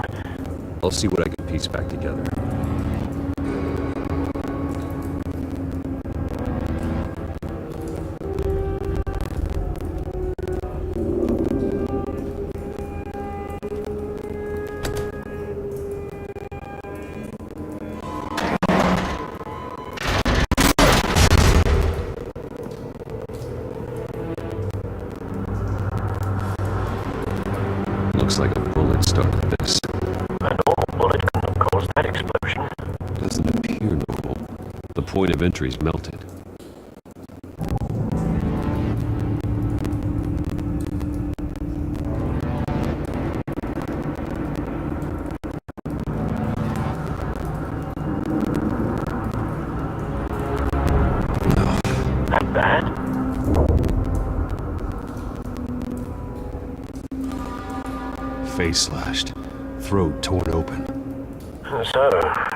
I'll see what I can piece back together. Looks like a bullet started this. A normal bullet couldn't have caused that explosion. Doesn't appear normal. The point of entry's melted. That bad? Face slashed. Throat torn open. So,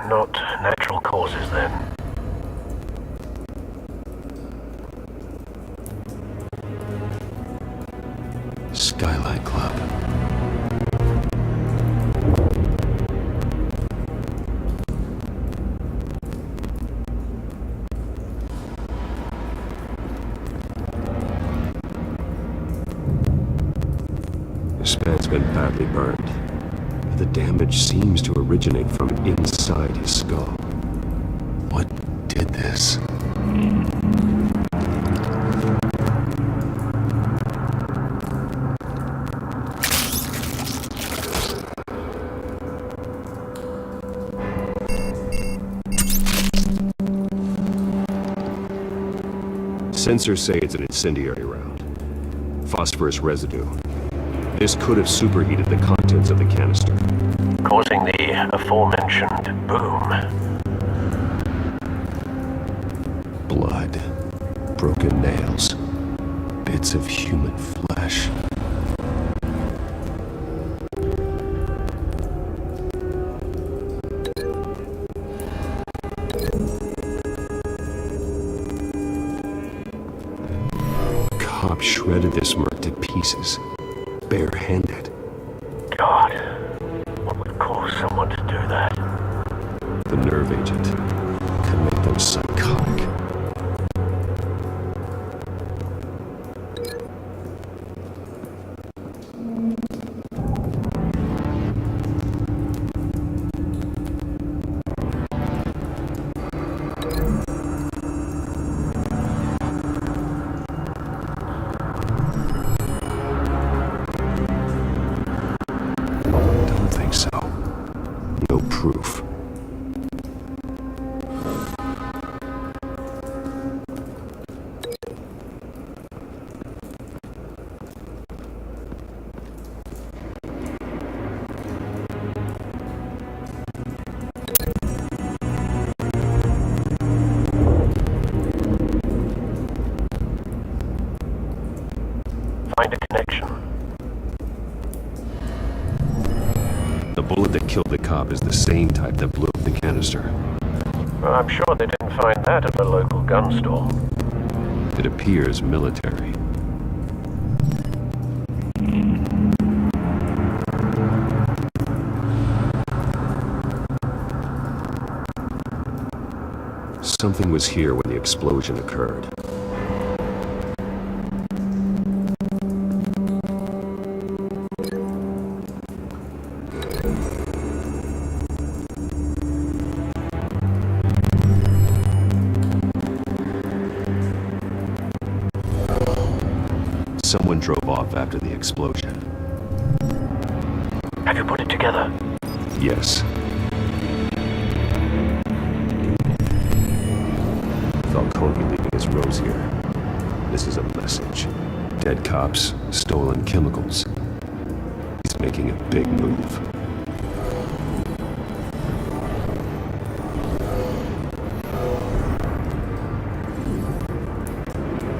not natural causes then. Skylight Club. This man's been badly burned. The damage seems to originate from inside his skull. What did this? Sensors say it's an incendiary round. Phosphorus residue. This could have superheated the contents of the canister, causing the aforementioned boom. Blood, broken nails, bits of human flesh. Cobb shredded this merc to pieces, barehanded. God, what would cause the nerve agent could make them psychotic. Don't think so. No proof. Find a connection. The bullet that killed the cop is the same type that blew up the canister. Well, I'm sure they didn't find that at a local gun store. It appears military. Something was here when the explosion occurred. Someone drove off after the explosion. Have you put it together? Yes. Falcone leaving his rose here. This is a message. Dead cops, stolen chemicals. He's making a big move.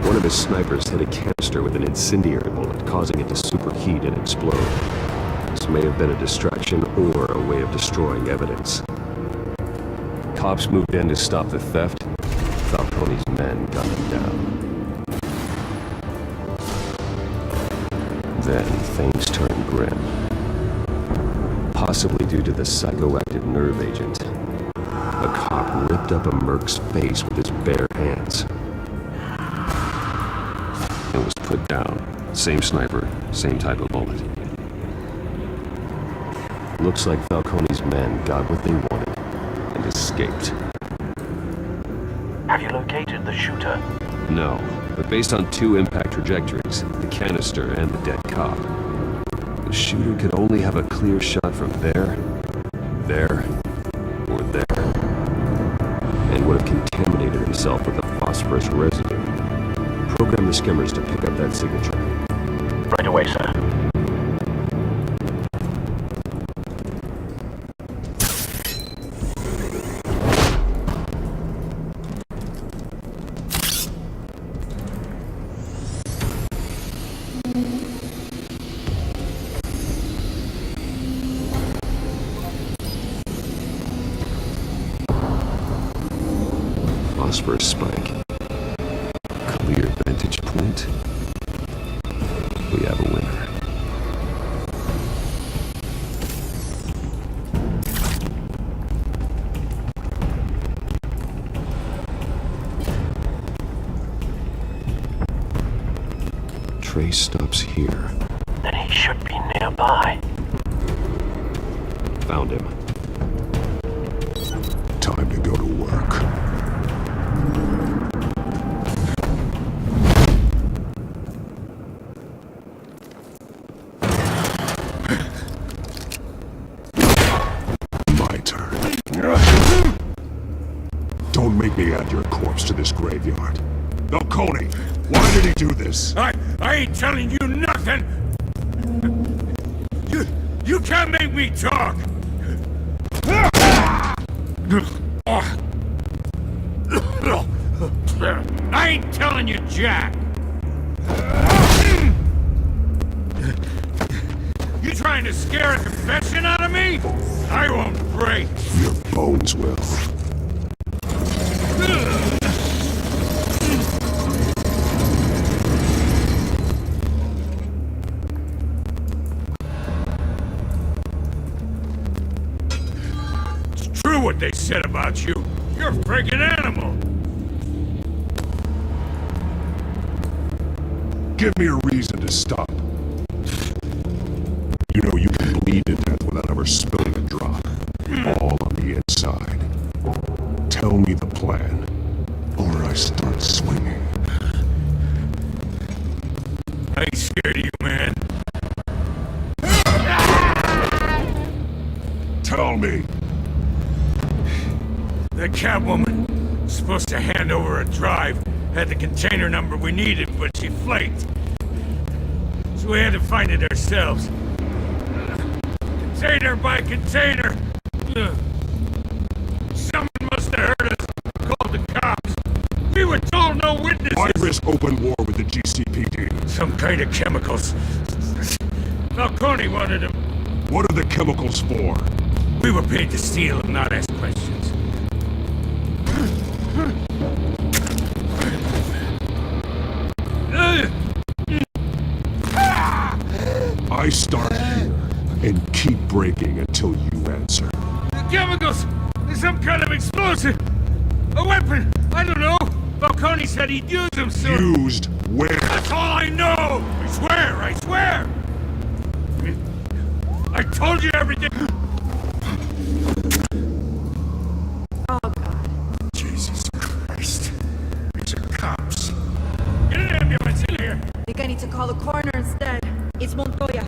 One of his snipers hit a canister with an incendiary bullet, causing it to superheat and explode. This may have been a distraction or a way of destroying evidence. Cops moved in to stop the theft. Falcone's men got him down. Then things turned grim. Possibly due to the psychoactive nerve agent. A cop ripped up a merc's face with his bare hands. It was put down. Same sniper, same type of bullet. Looks like Falcone's men got what they wanted and escaped. Have you located the shooter? No, but based on two impact trajectories, the canister and the dead cop, the shooter could only have a clear shot from there, or there, and would have contaminated himself with the phosphorus residue. Program the skimmers to pick up that signature. Right away, sir. Phosphorus spike. Clear vantage point. We have a winner. Trace stops here. Then he should be nearby. Found him. Time to go to work. My turn. Don't make me add your corpse to this graveyard. Falcone, why did he do this? I ain't telling you nothing! You can't make me talk! I ain't telling you jack! You trying to scare a confession out of me? I won't break! Your bones will. True what what they said about you. You're a freaking animal. Give me a reason to stop. You know you can bleed to death without ever spilling a drop. All on the inside. Tell me the plan, or I start swinging. I ain't scared of you, man. Tell me. The Catwoman was supposed to hand over a drive, had the container number we needed, but she flaked. So we had to find it ourselves. Container by container. Someone must have heard us, called the cops. We were told no witnesses. Why risk open war with the GCPD? Some kind of chemicals. Falcone wanted them. What are the chemicals for? We were paid to steal and not ask questions. I start here and keep breaking until you answer. The chemicals! There's some kind of explosive! A weapon! I don't know! Falcone said he'd use them soon! Used where? That's all I know! I swear! I swear! I told you everything! Oh, God. Jesus Christ. These are cops. Get an ambulance in here! I think I need to call the coroner instead. It's Montoya.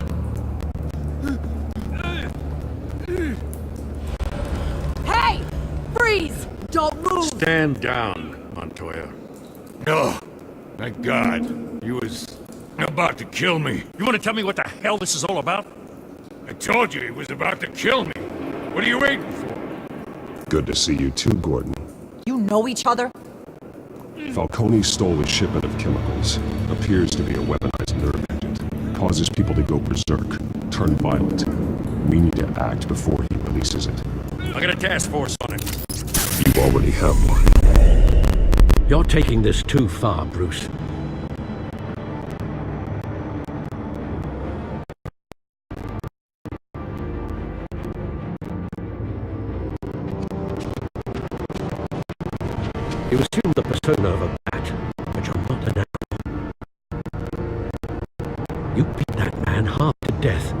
Hey! Freeze! Don't move! Stand down, Montoya. No. Thank God. He was about to kill me. You want to tell me what the hell this is all about? I told you he was about to kill me. What are you waiting for? Good to see you too, Gordon. You know each other? Falcone stole a shipment of chemicals. Appears to be a weaponized nerve agent. Causes people to go berserk, turn violent. We need to act before he releases it. I got a task force on it. You already have one. You're taking this too far, Bruce. You assume the persona of a bat, but you're not an animal. You beat that man half to death.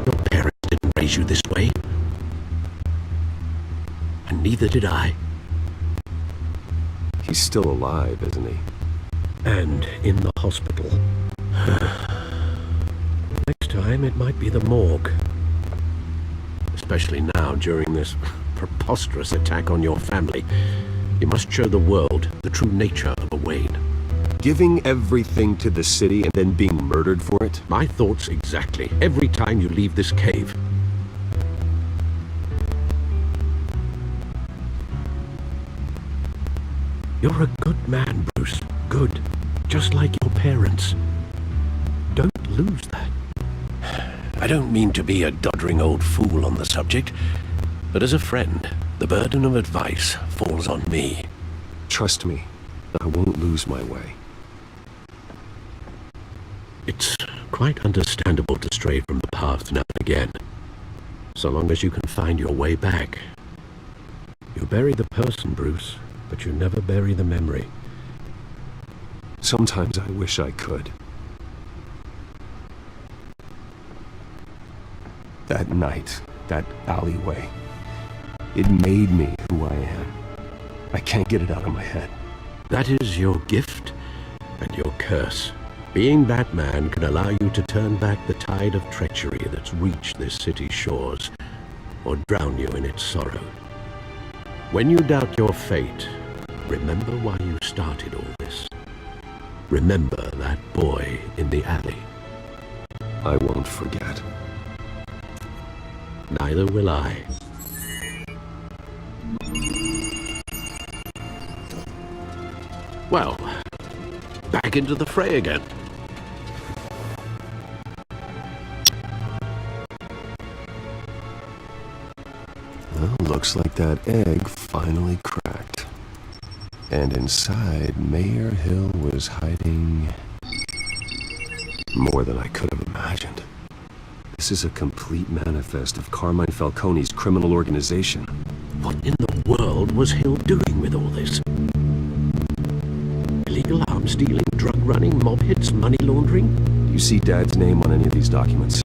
Your parents didn't raise you this way. And neither did I. He's still alive, isn't he? And in the hospital. Next time, it might be the morgue. Especially now, during this preposterous attack on your family. You must show the world the true nature of a Wayne. Giving everything to the city and then being murdered for it? My thoughts exactly. Every time you leave this cave. You're a good man, Bruce. Good. Just like your parents. Don't lose that. I don't mean to be a doddering old fool on the subject, but as a friend, the burden of advice falls on me. Trust me, I won't lose my way. It's quite understandable to stray from the path now and again, so long as you can find your way back. You bury the person, Bruce, but you never bury the memory. Sometimes I wish I could. That night, that alleyway, it made me who I am. I can't get it out of my head. That is your gift and your curse. Being Batman can allow you to turn back the tide of treachery that's reached this city's shores, or drown you in its sorrow. When you doubt your fate, remember why you started all this. Remember that boy in the alley. I won't forget. Neither will I. Well, back into the fray again. Well, looks like that egg finally cracked. And inside, Mayor Hill was hiding... more than I could have imagined. This is a complete manifest of Carmine Falcone's criminal organization. What in the world was Hill doing with all this? Illegal arms dealing, drug running, mob hits, money laundering? Do you see Dad's name on any of these documents?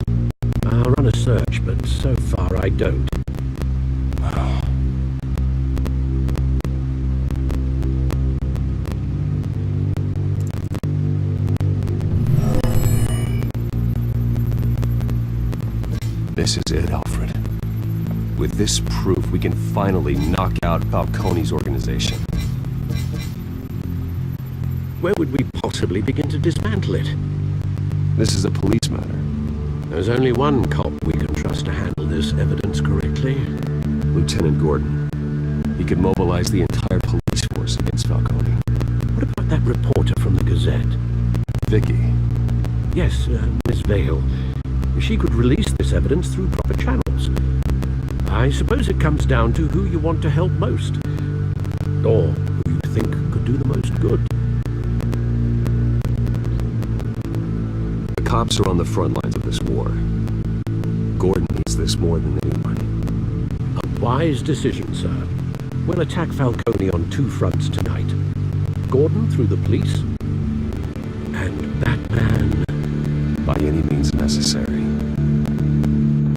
I'll run a search, but so far I don't. This is it, Alfred. With this proof, we can finally knock out Falcone's organization. Where would we possibly begin to dismantle it? This is a police matter. There's only one cop we can trust to handle this evidence correctly. Lieutenant Gordon. He could mobilize the entire police force against Falcone. What about that reporter from the Gazette? Vicky. Yes, Miss Vale. She could release this evidence through proper channels. I suppose it comes down to who you want to help most. Or who you think could do the most good. The cops are on the front lines of this war. Gordon needs this more than anyone. A wise decision, sir. We'll attack Falcone on two fronts tonight. Gordon through the police, and that man... by any means necessary.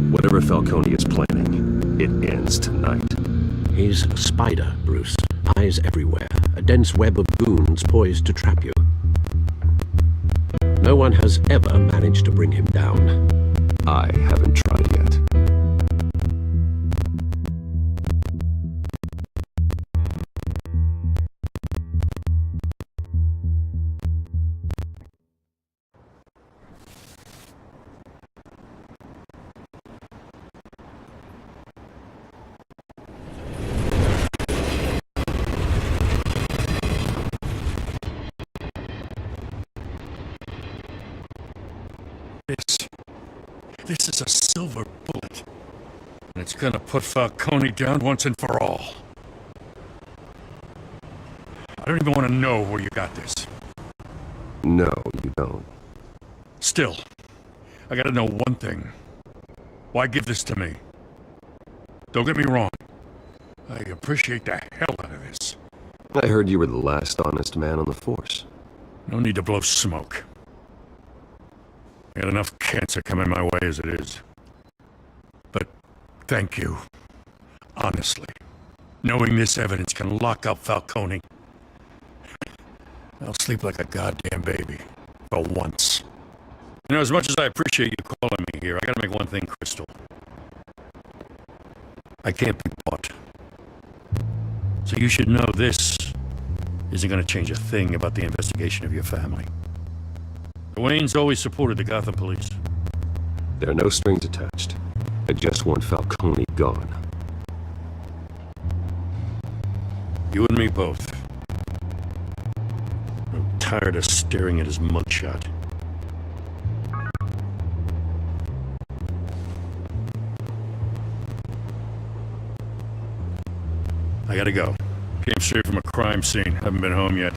Whatever Falcone is planning, it ends tonight. He's a spider, Bruce. Eyes everywhere. A dense web of goons poised to trap you. No one has ever managed to bring him down. I haven't tried yet. This is a silver bullet. And it's gonna put Falcone down once and for all. I don't even want to know where you got this. No, you don't. Still, I gotta know one thing. Why give this to me? Don't get me wrong. I appreciate the hell out of this. I heard you were the last honest man on the force. No need to blow smoke. I got enough cancer coming my way as it is. But thank you. Honestly. Knowing this evidence can lock up Falcone. I'll sleep like a goddamn baby. For once. You know, as much as I appreciate you calling me here, I gotta make one thing crystal. I can't be bought. So you should know this isn't gonna change a thing about the investigation of your family. The Waynes always supported the Gotham police. There are no strings attached. I just want Falcone gone. You and me both. I'm tired of staring at his mugshot. I gotta go. Came straight from a crime scene. Haven't been home yet.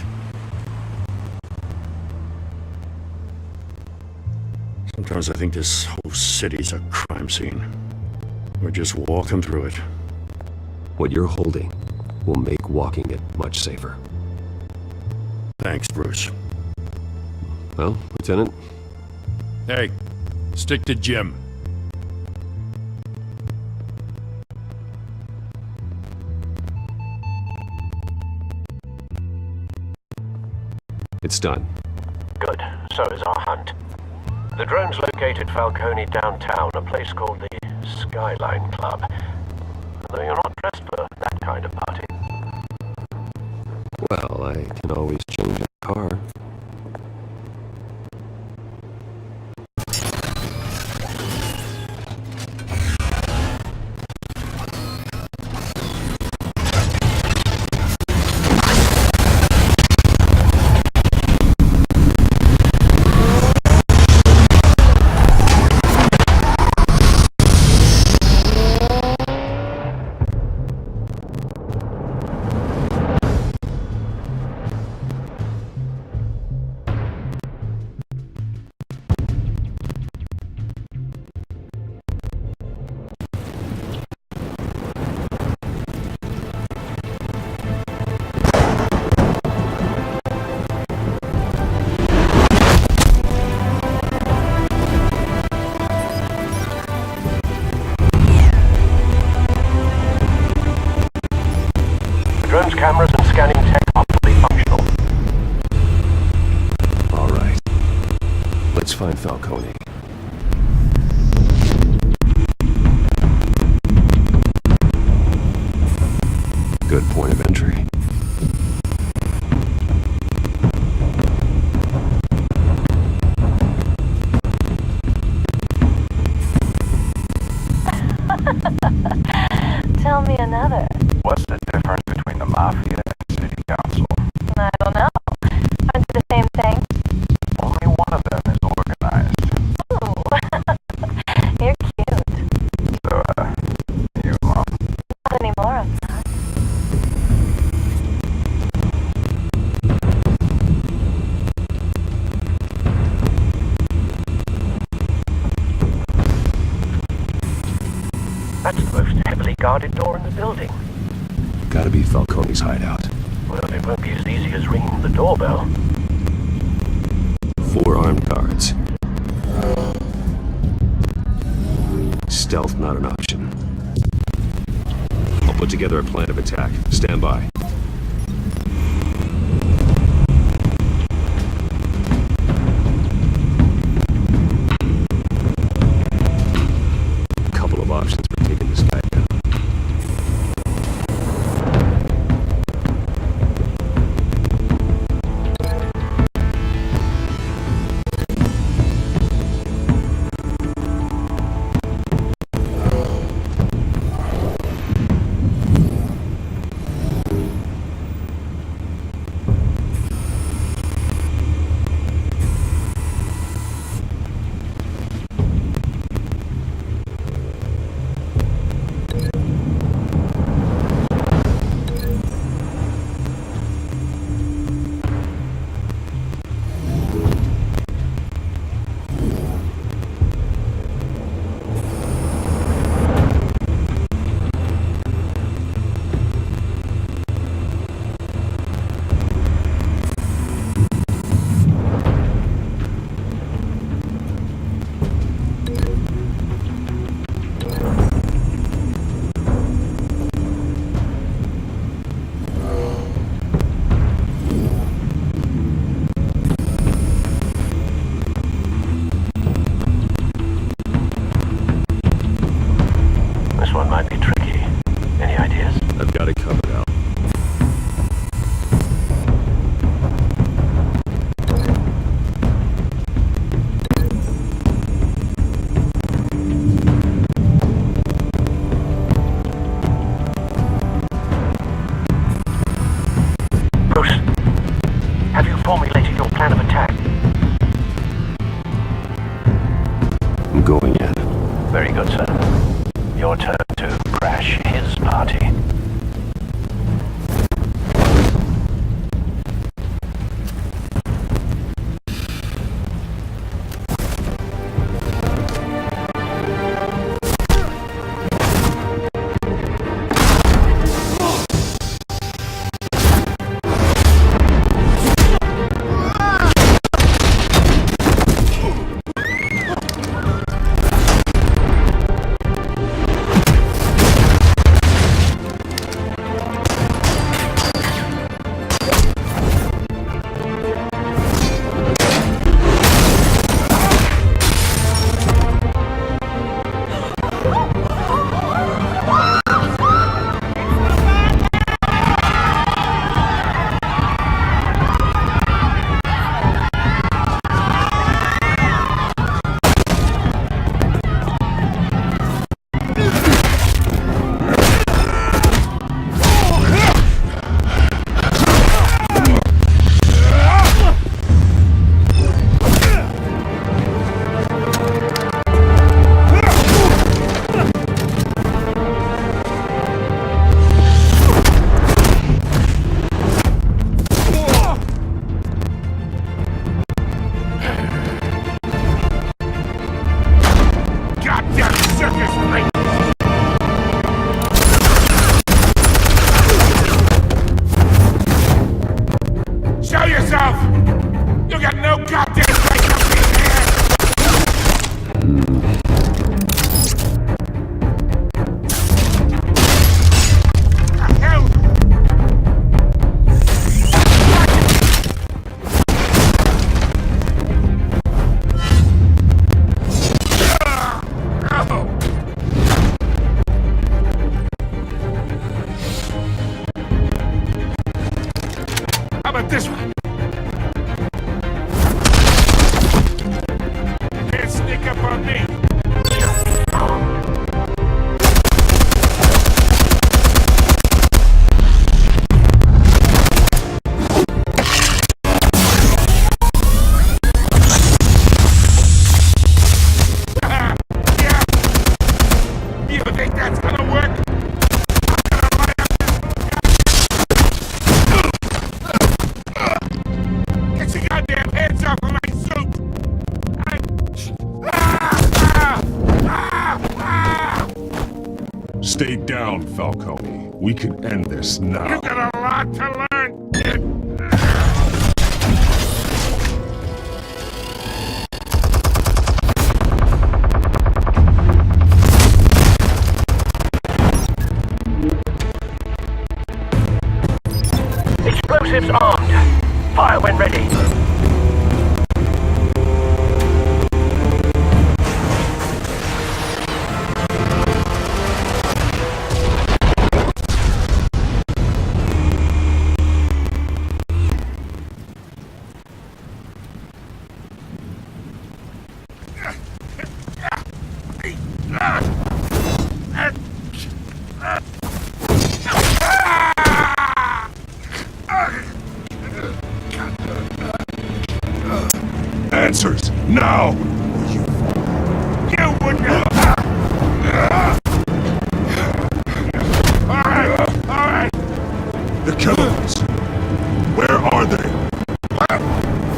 Sometimes I think this whole city's a crime scene. We're just walking through it. What you're holding will make walking it much safer. Thanks, Bruce. Well, Lieutenant? Hey, stick to Jim. It's done. Good. So is our hunt. The drones located Falcone downtown, a place called the Skyline Club. Though you're not dressed for that kind of party. Well, I can always change a car. Let's find Falcone. Good point of entry. Tell me another. What's the difference between the Mafia and City Council? I don't know. Aren't they the same thing? Only one of them is organized. Ooh. You're cute. So, you, Mom? Not anymore, I'm not. That's the most heavily guarded door in the building. Gotta be Falcone's hideout. Well, it won't be as easy as ringing the doorbell. 4 armed guards. Stealth not an option. I'll put together a plan of attack. Stand by. Couple of options for taking this guy down. Stay down, Falcone. We can end this now. You got a lot to learn, kid. Explosives armed. Fire when ready. Answers, now! You wouldn't. Alright. The chemicals. Where are they?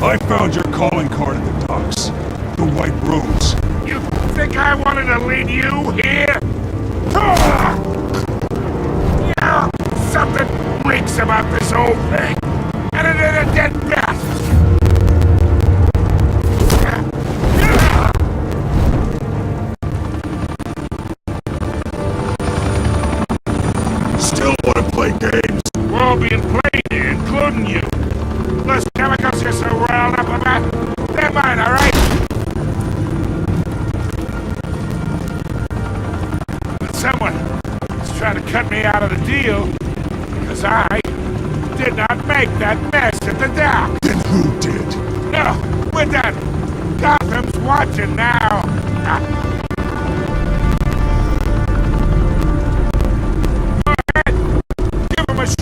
I found your calling card at the docks. The White Rose. You think I wanted to lead you here? Yeah, something reeks about this whole thing. And it is a dead bat. Still want to play games? We're all being played here, including you. Those chemicals you're so riled up about, they're mine, alright? But someone is trying to cut me out of the deal because I did not make that mess at the dock. Then who did? No, we're done. Gotham's watching now. Give him a show.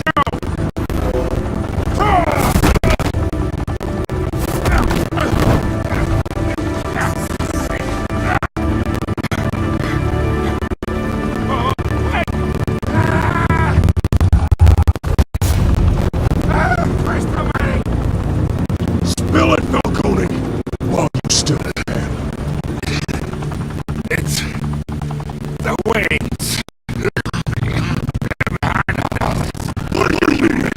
Where's the money? Spill it, Falcone, while you still can. It's the Waynes. What do you mean?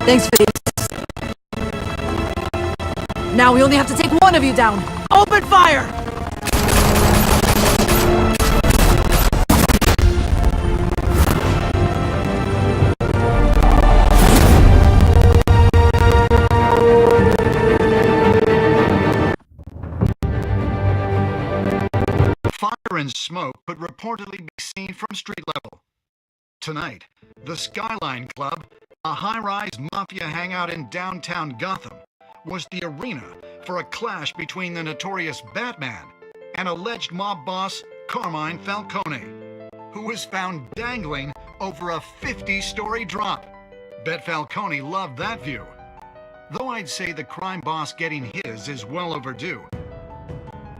Thanks, Face. Now we only have to take one of you down. Open fire! Fire and smoke could reportedly be seen from street level. Tonight, the Skyline Club, a high-rise mafia hangout in downtown Gotham, was the arena for a clash between the notorious Batman and alleged mob boss Carmine Falcone, who was found dangling over a 50-story drop. Bet Falcone loved that view. Though I'd say the crime boss getting his is well overdue.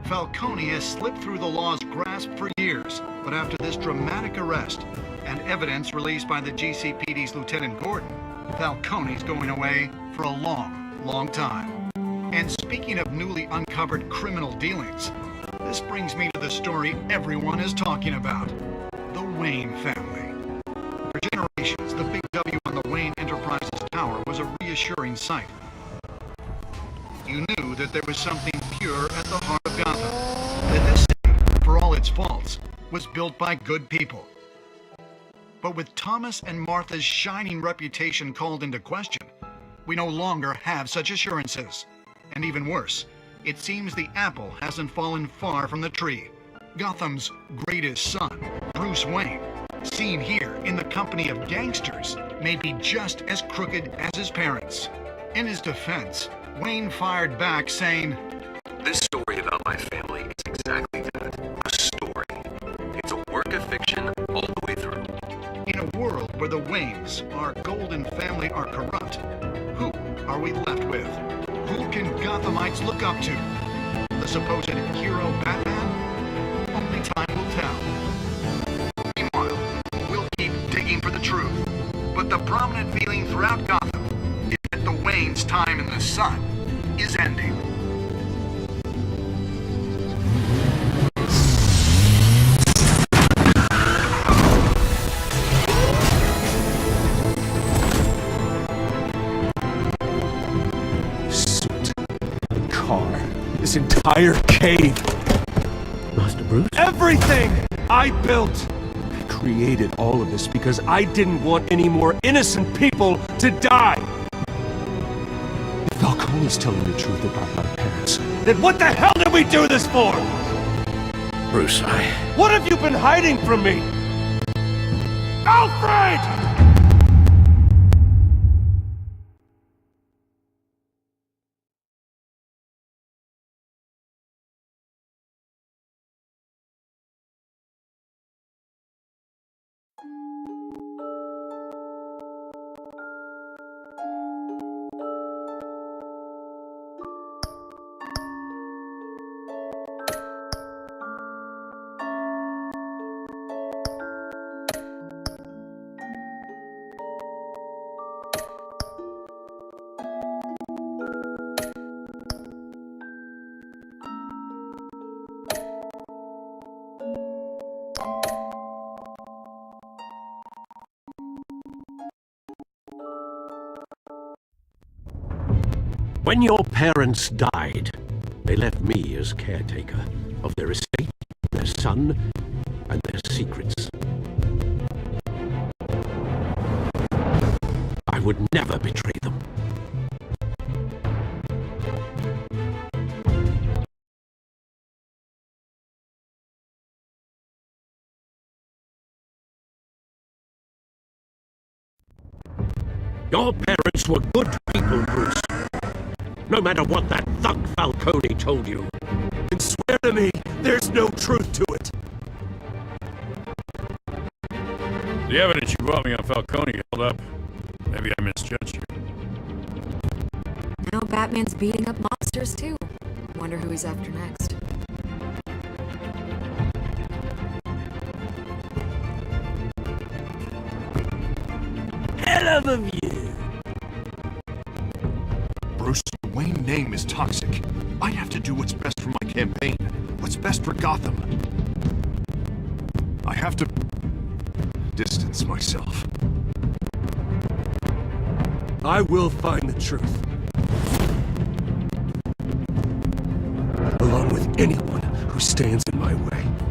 Falcone has slipped through the law's grasp for years, but after this dramatic arrest and evidence released by the GCPD's Lieutenant Gordon, Falcone's going away for a long time. And speaking of newly uncovered criminal dealings, this brings me to the story everyone is talking about, the Wayne family. For generations, the Big W on the Wayne Enterprises Tower was a reassuring sight. You knew that there was something pure at the heart of Gotham, that this city, for all its faults, was built by good people. But with Thomas and Martha's shining reputation called into question, we no longer have such assurances. And even worse, it seems the apple hasn't fallen far from the tree. Gotham's greatest son, Bruce Wayne, seen here in the company of gangsters, may be just as crooked as his parents. In his defense, Wayne fired back saying, "This story about my family is exactly that, a story. It's a work of fiction all the way through." In a world where the Waynes, our golden family, are corrupt, who are we left with? Who can Gothamites look up to? the supposed hero Batman? Only time will tell. Meanwhile, we'll keep digging for the truth. But the prominent feeling throughout Gotham is that the Wayne's time in the sun is ending. This entire cave. Master Bruce? Everything I built. I created all of this because I didn't want any more innocent people to die. If Falcone's telling the truth about my parents, then what the hell did we do this for? Bruce, What have you been hiding from me? Alfred! When your parents died, they left me as caretaker of their estate, their son, and their secrets. I would never betray them. Your parents were good people, Bruce. No matter what that thug Falcone told you. And swear to me, there's no truth to it. The evidence you brought me on Falcone held up. Maybe I misjudged you. Now Batman's beating up mobsters too. Wonder who he's after next. Hell of a view. Bruce, the Wayne name is toxic. I have to do what's best for my campaign. What's best for Gotham. I have to distance myself. I will find the truth. Along with anyone who stands in my way.